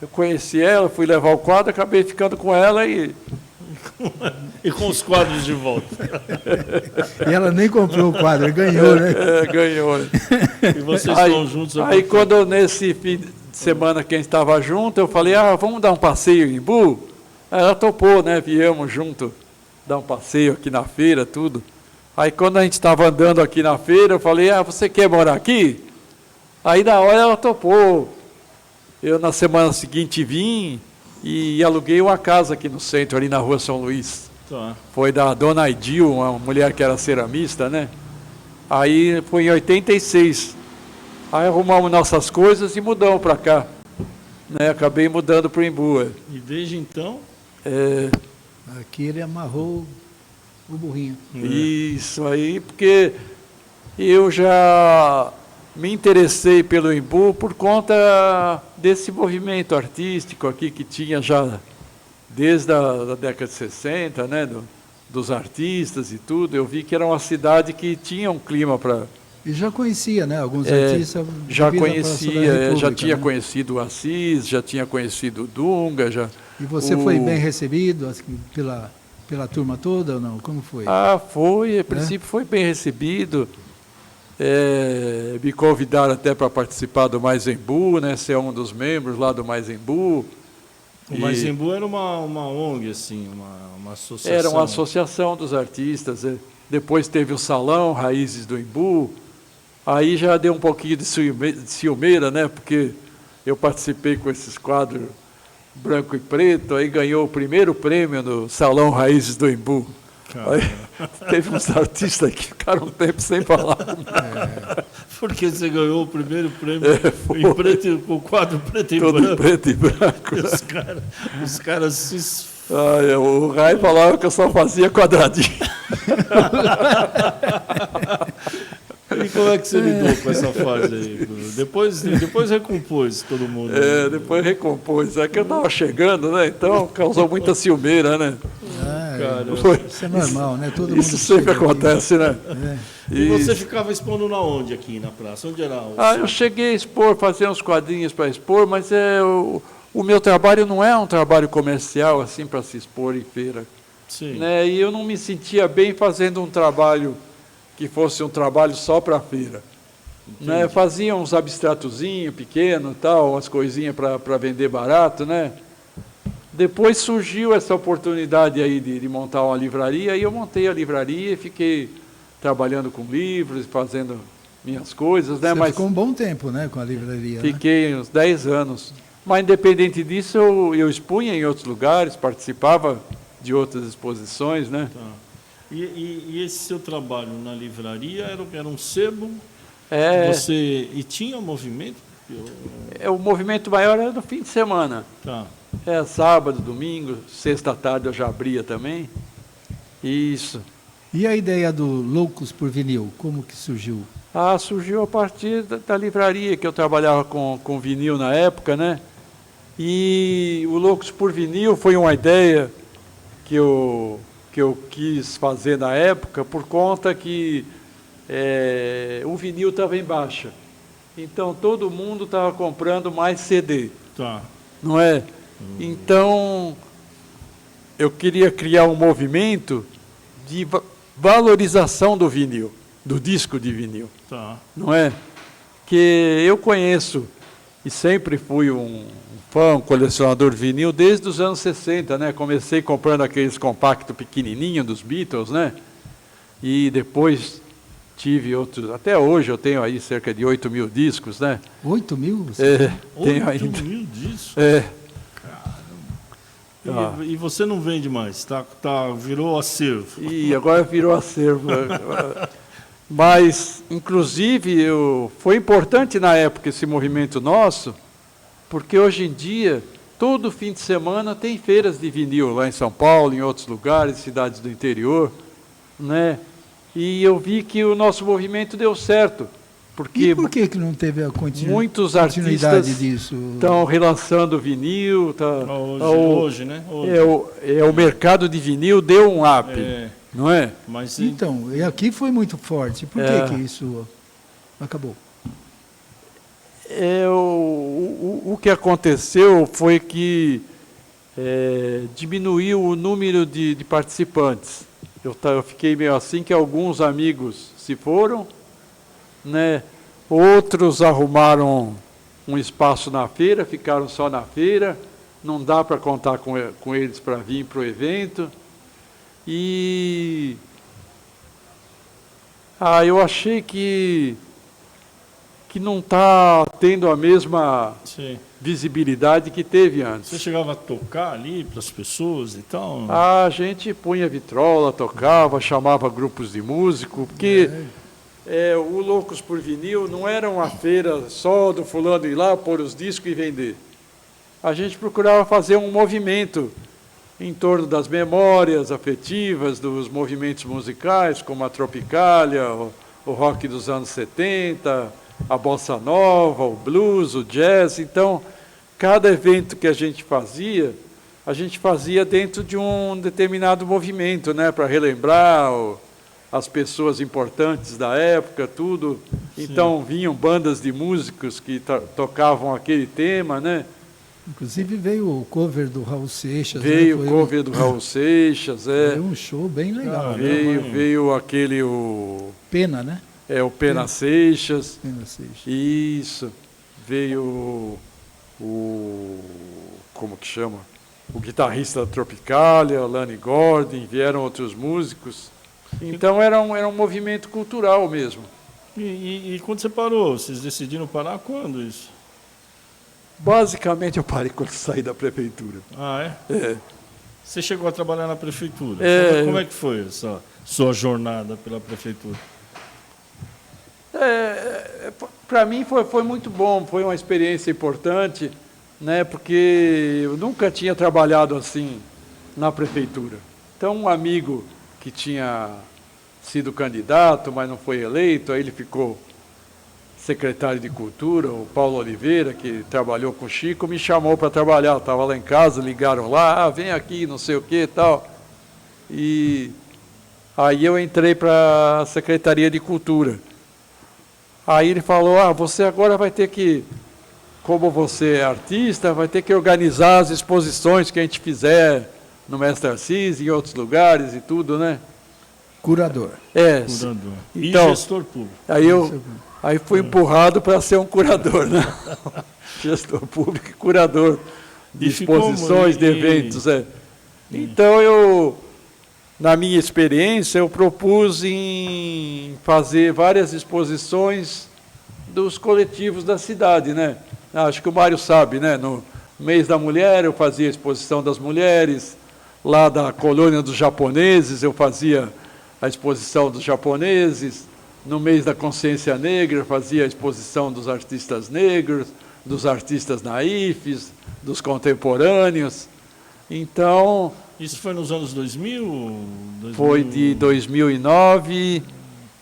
eu conheci ela, fui levar o quadro, acabei ficando com ela e E com os quadros de volta. E ela nem comprou o quadro, ganhou, né? ganhou. E vocês estão juntos há Aí quanto quando nesse fim de semana que a gente estava junto, eu falei, vamos dar um passeio em Embu? Ela topou, né? Viemos junto dar um passeio aqui na feira, tudo. Aí quando a gente estava andando aqui na feira, eu falei, você quer morar aqui? Aí na hora ela topou. Eu na semana seguinte vim e aluguei uma casa aqui no centro, ali na rua São Luís. Tá. Foi da dona Aidil, uma mulher que era ceramista, né? Aí foi em 86. Aí arrumamos nossas coisas e mudamos para cá. Né? Acabei mudando para o Embu. E desde então, Aqui ele amarrou o burrinho. Isso aí, porque eu já me interessei pelo Embu por conta desse movimento artístico aqui que tinha já desde a década de 60, né? Dos artistas e tudo. Eu vi que era uma cidade que tinha um clima para... E já conhecia, né? Alguns artistas. Já devido à Praça da conhecia, já República, tinha né? conhecido o Assis, já tinha conhecido o Dunga, já... E você foi bem recebido assim, pela turma toda ou não? Como foi? Foi, a princípio foi bem recebido. Me convidaram até para participar do Mais Embu, né? Ser um dos membros lá do Mais Embu. o Mais Embu era uma ONG, assim, uma associação. Era uma associação dos artistas. Depois teve o Salão Raízes do Embu. Aí já deu um pouquinho de ciumeira, né? Porque eu participei com esses quadros branco e preto, aí ganhou o primeiro prêmio no Salão Raízes do Embu. Aí, teve uns artistas que ficaram um tempo sem falar. Porque você ganhou o primeiro prêmio em preto, com o quadro preto e Todo branco. preto e branco. E os caras se... O Rai falava que eu só fazia quadradinho. E como é que você lidou com essa fase aí, Bruno? Depois recompôs todo mundo. Depois recompôs. É que eu estava chegando, né? Então causou muita ciumeira, né? Cara, Isso é normal, né? Todo mundo Isso sempre chega aqui. acontece, né? E você ficava expondo na onde aqui na praça? Onde era o... Eu cheguei a expor, fazer uns quadrinhos para expor, mas o meu trabalho não é um trabalho comercial, assim, para se expor em feira. Sim. Né? E eu não me sentia bem fazendo um trabalho que fosse um trabalho só para a feira. Né? Fazia uns abstratozinhos pequenos, tal, umas coisinhas para vender barato, né? Depois surgiu essa oportunidade aí de montar uma livraria, e eu montei a livraria e fiquei trabalhando com livros, fazendo minhas coisas, né? Você ficou um bom tempo, né, com a livraria. Fiquei uns 10 anos. Mas, independente disso, eu expunha em outros lugares, participava de outras exposições, né? Tá. E esse seu trabalho na livraria era um sebo? E tinha movimento? O movimento maior era no fim de semana. Tá. Sábado, domingo, sexta-tarde eu já abria também. Isso. E a ideia do Loucos por Vinil, como que surgiu? Surgiu a partir da livraria, que eu trabalhava com vinil na época, né? E o Loucos por Vinil foi uma ideia que eu que eu quis fazer na época, por conta que o vinil estava em baixa. Então, todo mundo estava comprando mais CD, Tá. não é? Então, eu queria criar um movimento de valorização do vinil, do disco de vinil, Tá. não é? Que eu conheço e sempre fui um fã, um colecionador de vinil desde os anos 60, né? Comecei comprando aqueles compactos pequenininhos dos Beatles, né? E depois tive outros, até hoje eu tenho aí cerca de 8.000 discos, né? 8.000? Tenho ainda. 8.000 disso? É, E você não vende mais, virou acervo. e agora virou acervo. Mas, inclusive, foi importante na época esse movimento nosso, porque hoje em dia, todo fim de semana tem feiras de vinil lá em São Paulo, em outros lugares, cidades do interior, né? E eu vi que o nosso movimento deu certo, porque E por que não teve a muitos continuidade artistas disso? estão relançando vinil. Hoje, né? Hoje. O mercado de vinil deu um up, não é? Mas Então, e aqui foi muito forte. Por que isso acabou? O que aconteceu foi que diminuiu o número de participantes. Eu fiquei meio assim, que alguns amigos se foram, né? Outros arrumaram um espaço na feira, ficaram só na feira, não dá para contar com eles para vir para o evento. E eu achei que não está tendo a mesma visibilidade que teve antes. Você chegava a tocar ali para as pessoas e tal? A gente punha vitrola, tocava, chamava grupos de músico, porque o Loucos por Vinil não era uma feira só do fulano ir lá, pôr os discos e vender. A gente procurava fazer um movimento em torno das memórias afetivas, dos movimentos musicais, como a Tropicália, o rock dos anos 70, a bossa nova, o blues, o jazz. Então, cada evento que a gente fazia dentro de um determinado movimento, né, para relembrar as pessoas importantes da época, tudo. Então, vinham bandas de músicos que tocavam aquele tema, né? Inclusive veio o cover do Raul Seixas. Veio o cover do Raul Seixas, Foi um show bem legal. Veio aquele... Pena, né? O Pena Seixas. Pena Seixas. Isso. Veio como que chama? O guitarrista da Tropicália, Lani Gordon, vieram outros músicos. Então era um movimento cultural mesmo. E quando você parou? Vocês decidiram parar quando isso? Basicamente eu parei quando saí da prefeitura. Ah, é? Você chegou a trabalhar na prefeitura. Como é que foi essa sua jornada pela prefeitura? Para mim foi muito bom, foi uma experiência importante, né, porque eu nunca tinha trabalhado assim na prefeitura. Então, um amigo que tinha sido candidato, mas não foi eleito, aí ele ficou secretário de Cultura, o Paulo Oliveira, que trabalhou com o Chico, me chamou para trabalhar. Eu estava lá em casa, ligaram lá, vem aqui, não sei o que e tal. E aí eu entrei para a Secretaria de Cultura. Aí ele falou, você agora vai ter que, como você é artista, vai ter que organizar as exposições que a gente fizer no Mestre Assis, em outros lugares e tudo, né? Curador. Curador. Então, e gestor público. Aí fui empurrado para ser um curador, né? Gestor público e curador de exposições, de eventos. Então, na minha experiência, eu propus em fazer várias exposições dos coletivos da cidade, né? Acho que o Mário sabe, né? No mês da mulher, eu fazia a exposição das mulheres. Lá da colônia dos japoneses, eu fazia a exposição dos japoneses. No mês da consciência negra, eu fazia a exposição dos artistas negros, dos artistas naifes, dos contemporâneos. Então... Isso foi nos anos 2000? Foi de 2009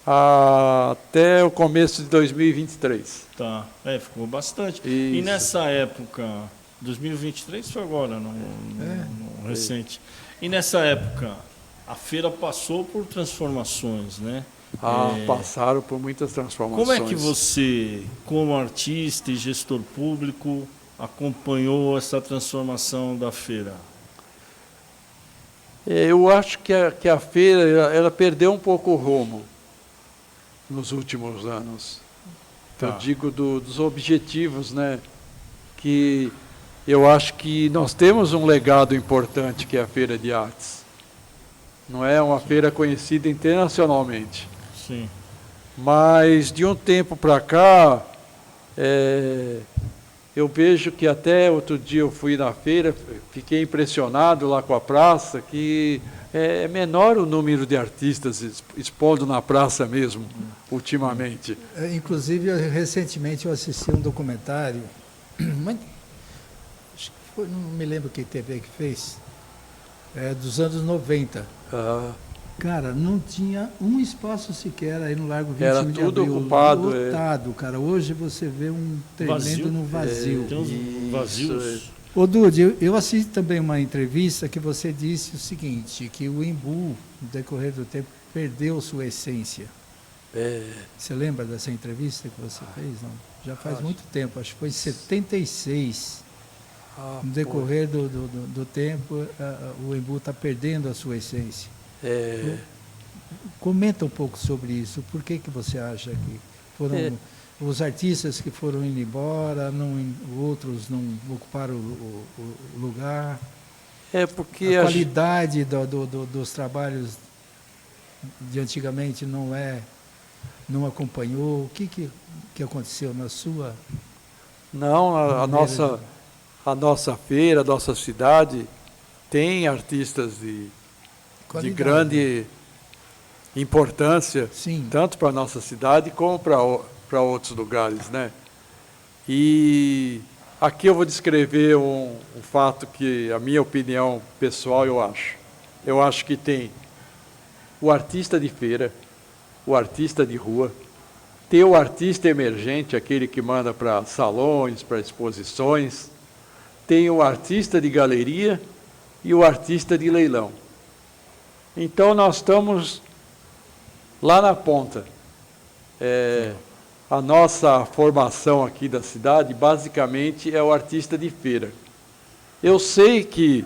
até o começo de 2023. Tá, ficou bastante. Isso. E nessa época, 2023 foi agora, no recente. E nessa época, a feira passou por transformações, né? Passaram por muitas transformações. Como é que você, como artista e gestor público, acompanhou essa transformação da feira? Eu acho que a feira ela perdeu um pouco o rumo nos últimos anos. Tá. Eu digo dos objetivos, né? Que eu acho que nós temos um legado importante, que é a Feira de Artes. Não é uma feira conhecida internacionalmente. Sim. Mas, de um tempo para cá, eu vejo que até outro dia eu fui na feira, fiquei impressionado lá com a praça, que é menor o número de artistas expondo na praça mesmo, ultimamente. Inclusive, recentemente eu assisti um documentário, acho que foi, não me lembro que TV que fez, dos anos 90. Cara, não tinha um espaço sequer aí no Largo 21 Era de tudo Abril, ocupado, lotado, cara. Hoje você vê um tremendo vazio. Tem uns vazios. Ô, Dude, eu assisti também uma entrevista que você disse o seguinte, que o Embu, no decorrer do tempo, perdeu sua essência. Você lembra dessa entrevista que você fez? Não? Já faz muito tempo, acho que foi em 76. No decorrer do tempo, o Embu está perdendo a sua essência. Comenta um pouco sobre isso. Por que você acha que foram os artistas que foram indo embora, outros não ocuparam o lugar? Porque a qualidade dos trabalhos de antigamente não acompanhou. O que aconteceu na sua? Não, a nossa feira, a nossa cidade tem artistas de grande importância, sim, tanto para a nossa cidade como para outros lugares, né? E aqui eu vou descrever um fato que, a minha opinião pessoal, eu acho que tem o artista de feira, o artista de rua, tem o artista emergente, aquele que manda para salões, para exposições, tem o artista de galeria e o artista de leilão. Então, nós estamos lá na ponta. A nossa formação aqui da cidade, basicamente, é o artista de feira. Eu sei que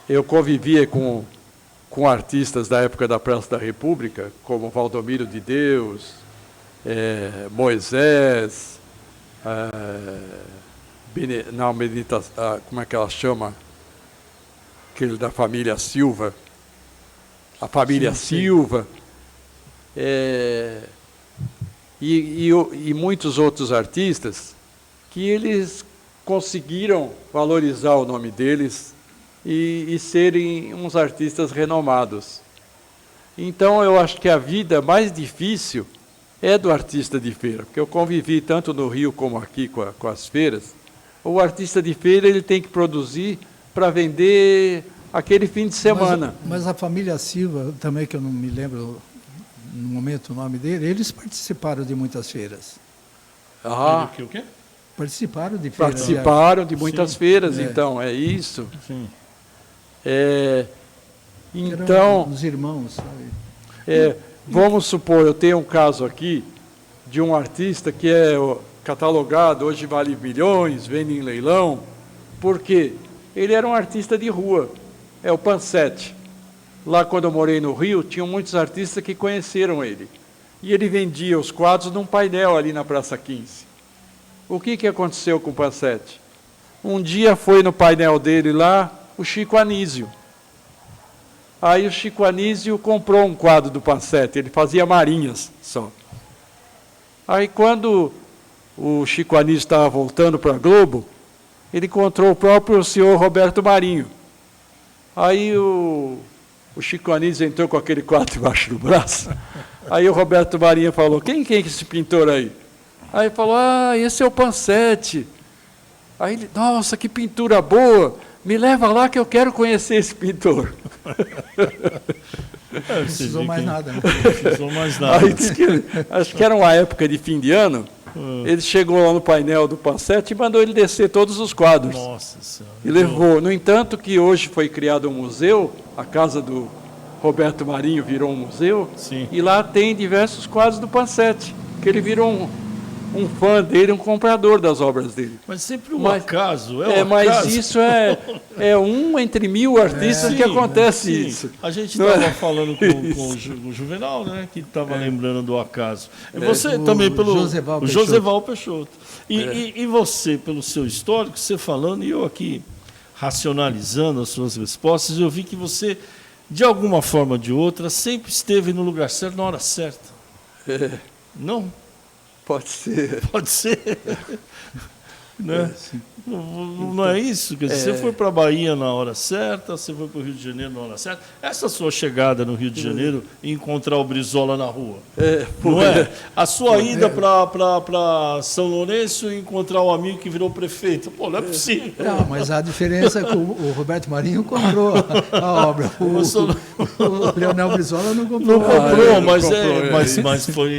eu convivia com artistas da época da Praça da República, como Valdomiro de Deus, Moisés, como é que ela chama? Aquele da família Silva. A família Silva, e muitos outros artistas, que eles conseguiram valorizar o nome deles e serem uns artistas renomados. Então, eu acho que a vida mais difícil é do artista de feira, porque eu convivi tanto no Rio como aqui com as feiras. O artista de feira ele tem que produzir para vender aquele fim de semana. Mas a família Silva, também, que eu não me lembro no momento o nome dele, eles participaram de muitas feiras. O quê? Participaram de feiras. Participaram de muitas feiras, É. então, é isso. Sim. Então, os irmãos, sabe? vamos supor, eu tenho um caso aqui de um artista que é catalogado, hoje vale milhões, vende em leilão, porque ele era um artista de rua. É o Pansete. Lá, quando eu morei no Rio, tinham muitos artistas que conheceram ele. E ele vendia os quadros num painel ali na Praça 15. O que aconteceu com o Pansete? Um dia foi no painel dele lá o Chico Anísio. Aí o Chico Anísio comprou um quadro do Pansete, ele fazia marinhas só. Aí, quando o Chico Anísio estava voltando para a Globo, ele encontrou o próprio senhor Roberto Marinho. Aí o Chico Anísio entrou com aquele quadro debaixo do braço. Aí o Roberto Marinho falou, quem é esse pintor aí? Aí ele falou, esse é o Pansete. Aí ele, nossa, que pintura boa, me leva lá que eu quero conhecer esse pintor. Não precisou mais nada. Né? Não precisou mais nada. Aí disse que, acho que era uma época de fim de ano, ele chegou lá no painel do Pansete e mandou ele descer todos os quadros. Nossa Senhora. E levou. No entanto, que hoje foi criado um museu, a casa Roberto Marinho virou um museu, Sim. e lá tem diversos quadros do Pansetti, que ele virou um fã dele, um comprador das obras dele. Mas sempre um Mas- acaso, Mas acaso. isso é um entre 1000 artistas que acontece sim. isso. A gente Não estava é? falando com o Juvenal, né, que estava lembrando do acaso. E você O também pelo Joseval o Peixoto. Joseval Peixoto. E você, pelo seu histórico, você falando, e eu aqui racionalizando as suas respostas, eu vi que você, de alguma forma ou de outra, sempre esteve no lugar certo, na hora certa. Não? Pode ser. Pode ser. Né? Não é isso? Quer dizer, você foi para a Bahia na hora certa, você foi para o Rio de Janeiro na hora certa. Essa sua chegada no Rio de Janeiro e encontrar o Brizola na rua. Não é? A sua ida para São Lourenço e encontrar o amigo que virou prefeito. Pô, não é possível. Não, mas a diferença é que o Roberto Marinho comprou a obra. O Leonel Brizola não comprou. Não comprou, não comprou, mas foi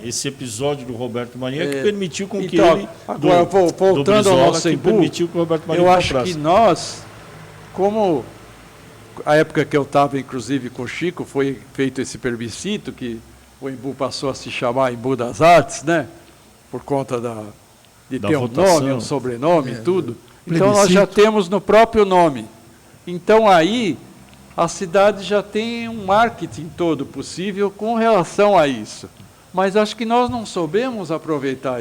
esse episódio do Roberto Marinho que permitiu com que Então, ele... agora, voltando ao nosso que Embu, permitiu que o Roberto Marinho eu acho comprasse. que nós, como a época que eu estava, inclusive, com o Chico, foi feito esse plebiscito, que o Embu passou a se chamar Embu das Artes, né? Por conta de Da ter um votação. nome, um sobrenome e tudo. Então, nós já plebiscito. temos no próprio nome. Então, aí, a cidade já tem um marketing todo possível com relação a isso. Mas acho que nós não soubemos aproveitar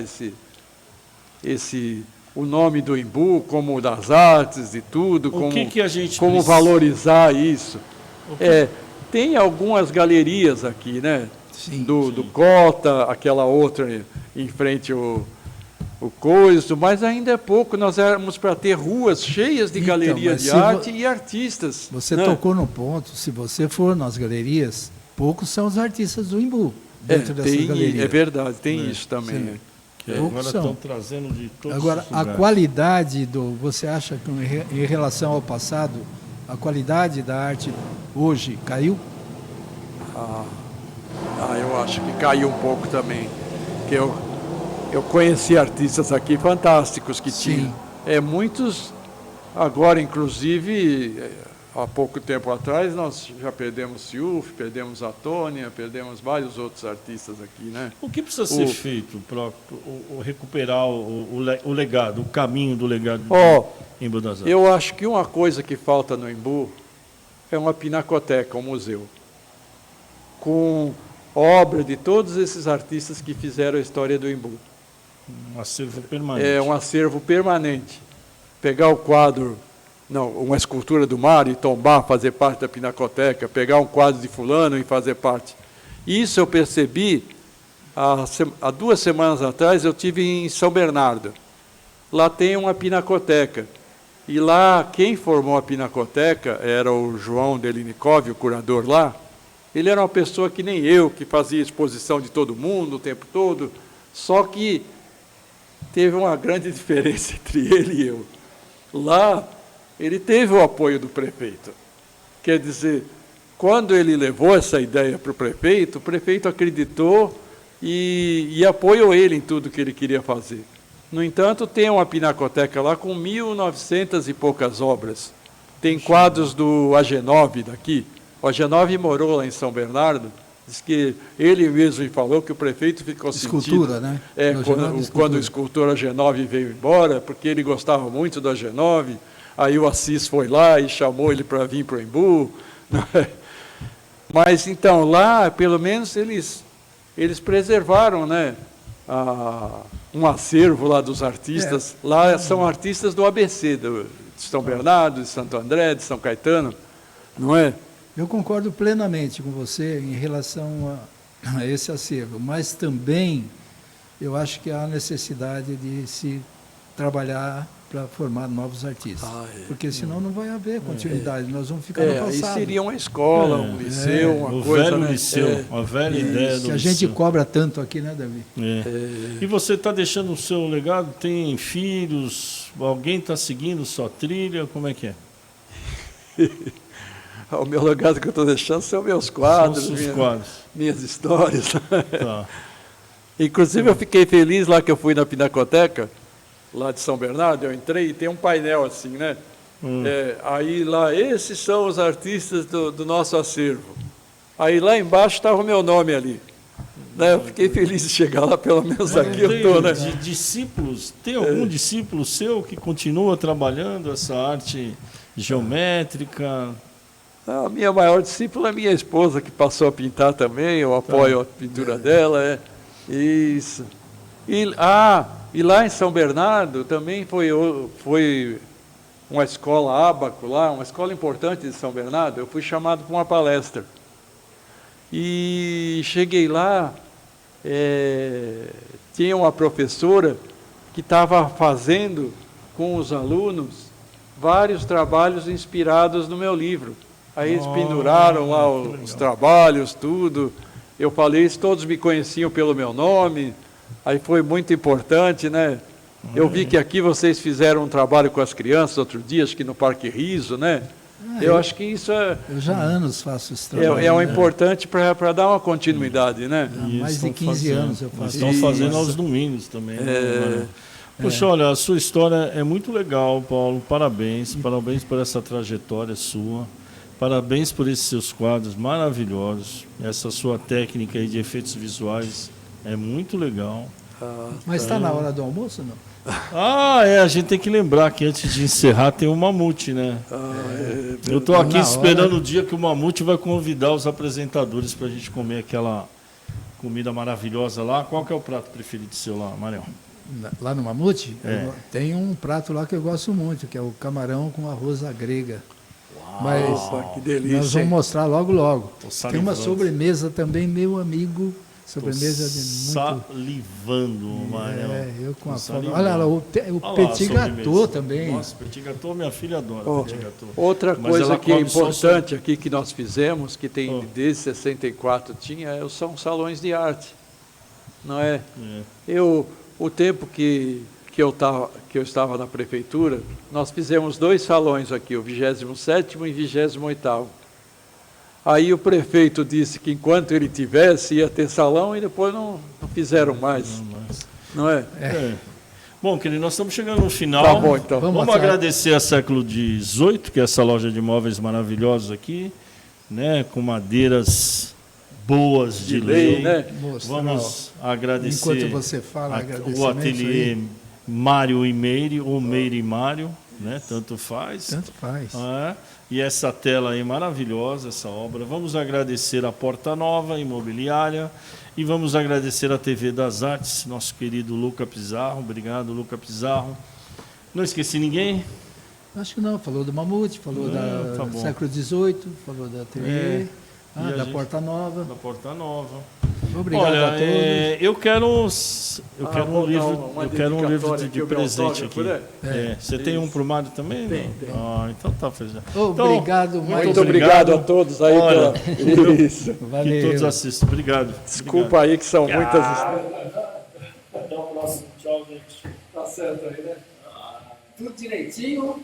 o nome do Embu como o das artes e tudo, O que a gente como precisa? valorizar isso. Tem algumas galerias aqui, né? Sim. Do Cota, aquela outra em frente o Coiso, mas ainda é pouco. Nós éramos para ter ruas cheias de Então, galerias mas de se arte e artistas. Você né? tocou no ponto, se você for nas galerias, poucos são os artistas do Embu dentro dessas galerias. É verdade, tem isso também. Sim. né? Que agora Poucos estão são. trazendo de todos Agora, os a lugares. qualidade você acha que em relação ao passado, a qualidade da arte hoje caiu? Eu acho que caiu um pouco também. Que eu conheci artistas aqui fantásticos que Sim. tinham. Muitos, agora inclusive, há pouco tempo atrás, nós já perdemos Ciuf, perdemos a Tônia, perdemos vários outros artistas aqui, né? O que precisa ser feito para recuperar o legado, o caminho do legado em Embu das Artes? Eu acho que uma coisa que falta no Embu é uma pinacoteca, um museu, com obra de todos esses artistas que fizeram a história do Embu. Um acervo permanente. É um acervo permanente. Pegar o quadro, uma escultura do mar e tombar, fazer parte da pinacoteca, pegar um quadro de fulano e fazer parte. Isso eu percebi há 2 semanas atrás, eu tive em São Bernardo. Lá tem uma pinacoteca. E lá, quem formou a pinacoteca era o João Delinikov, o curador lá. Ele era uma pessoa que nem eu, que fazia exposição de todo mundo o tempo todo, só que teve uma grande diferença entre ele e eu. Lá, ele teve o apoio do prefeito. Quer dizer, quando ele levou essa ideia para o prefeito acreditou e apoiou ele em tudo que ele queria fazer. No entanto, tem uma pinacoteca lá com 1.900 e poucas obras. Tem quadros do Agenove daqui. O Agenove morou lá em São Bernardo. Diz que ele mesmo me falou que o prefeito ficou Escultura, sentido, né? Quando o escultor Agenove veio embora, porque ele gostava muito do Agenove. Aí o Assis foi lá e chamou ele para vir para o Embu. Mas, então, lá, pelo menos, eles preservaram, né, um acervo lá dos artistas. Lá são artistas do ABC, de São Bernardo, de Santo André, de São Caetano, não é? Eu concordo plenamente com você em relação a esse acervo, mas também eu acho que há necessidade de se trabalhar para formar novos artistas, porque senão não vai haver continuidade, nós vamos ficar no Aí passado. seria uma escola, um liceu, uma coisa, velho né? liceu, uma velha ideia do que a gente liceu. cobra tanto aqui, né, Davi? E você está deixando o seu legado? Tem filhos? Alguém está seguindo sua trilha? Como é que é? O meu legado que eu estou deixando são meus quadros, São os quadros. minhas histórias. Tá. Inclusive, eu fiquei feliz lá que eu fui na Pinacoteca, lá de São Bernardo, eu entrei e tem um painel assim, né? Aí lá, esses são os artistas do nosso acervo. Aí lá embaixo estava o meu nome ali. Né? Eu fiquei feliz de chegar lá, pelo menos aqui eu estou, né? De discípulos, tem algum discípulo seu que continua trabalhando essa arte geométrica? A minha maior discípula é minha esposa, que passou a pintar também, eu apoio a pintura dela. Isso. E lá em São Bernardo também foi uma escola Ábaco lá, uma escola importante de São Bernardo. Eu fui chamado para uma palestra. E cheguei lá, tinha uma professora que estava fazendo com os alunos vários trabalhos inspirados no meu livro. Aí eles penduraram lá os trabalhos, tudo. Eu falei isso, todos me conheciam pelo meu nome. Aí foi muito importante, né? Eu vi que aqui vocês fizeram um trabalho com as crianças outro dia, acho que no Parque Riso, né? Eu acho que isso eu já há anos faço esse trabalho. É importante para dar uma continuidade, né? Há mais de 15 anos eu faço. Estão fazendo aos domingos também. Poxa, olha, a sua história é muito legal, Paulo. Parabéns, parabéns por essa trajetória sua. Parabéns por esses seus quadros maravilhosos. Essa sua técnica aí de efeitos visuais é muito legal. Mas está na hora do almoço, não? A gente tem que lembrar que antes de encerrar tem o Mamute, né? Eu estou aqui esperando o dia que o Mamute vai convidar os apresentadores para a gente comer aquela comida maravilhosa lá. Qual que é o prato preferido seu lá, Marião? Lá no Mamute? Tem um prato lá que eu gosto muito, que é o camarão com arroz à grega. Mas que delícia, nós vamos mostrar logo, logo. Tem uma salivando. Sobremesa também, meu amigo. Sobremesa de muito... Salivando, Marião. Eu com a fome. salivando. Olha lá, o petit gâteau também. Nossa, petit gâteau, minha filha adora petit gâteau. Outra Mas coisa ela que é come só importante aqui que nós fizemos, que tem desde 64 são salões de arte, não é? O tempo que eu estava na prefeitura, nós fizemos 2 salões aqui, o 27º e 28º. Aí o prefeito disse que enquanto ele tivesse, ia ter salão e depois não fizeram mais. Não é? Bom, querido, nós estamos chegando no final. Tá bom, então. Vamos agradecer a Século XVIII, que é essa loja de móveis maravilhosos aqui, né, com madeiras boas de lei, né? Vamos agradecer Enquanto você fala, o ateliê Mário e Meire, ou Meire e Mário, né? Tanto faz. Tanto faz. E essa tela aí maravilhosa, essa obra. Vamos agradecer a Porta Nova Imobiliária e vamos agradecer a TV das Artes, nosso querido Luca Pizarro. Obrigado, Luca Pizarro. Não esqueci ninguém? Acho que não. Falou do Mamute, falou do século XVIII, falou da TV, da Porta Nova. Da Porta Nova. Obrigado a todos. Eu quero um livro de presente aqui. Você tem um para o Mário também? Tem. Então tá, fazendo. Obrigado, muito obrigado a todos aí. Isso. Que todos assistam. Obrigado. Desculpa aí que são muitas. Até o próximo. Tchau, gente. Tá certo aí, né? Tudo direitinho.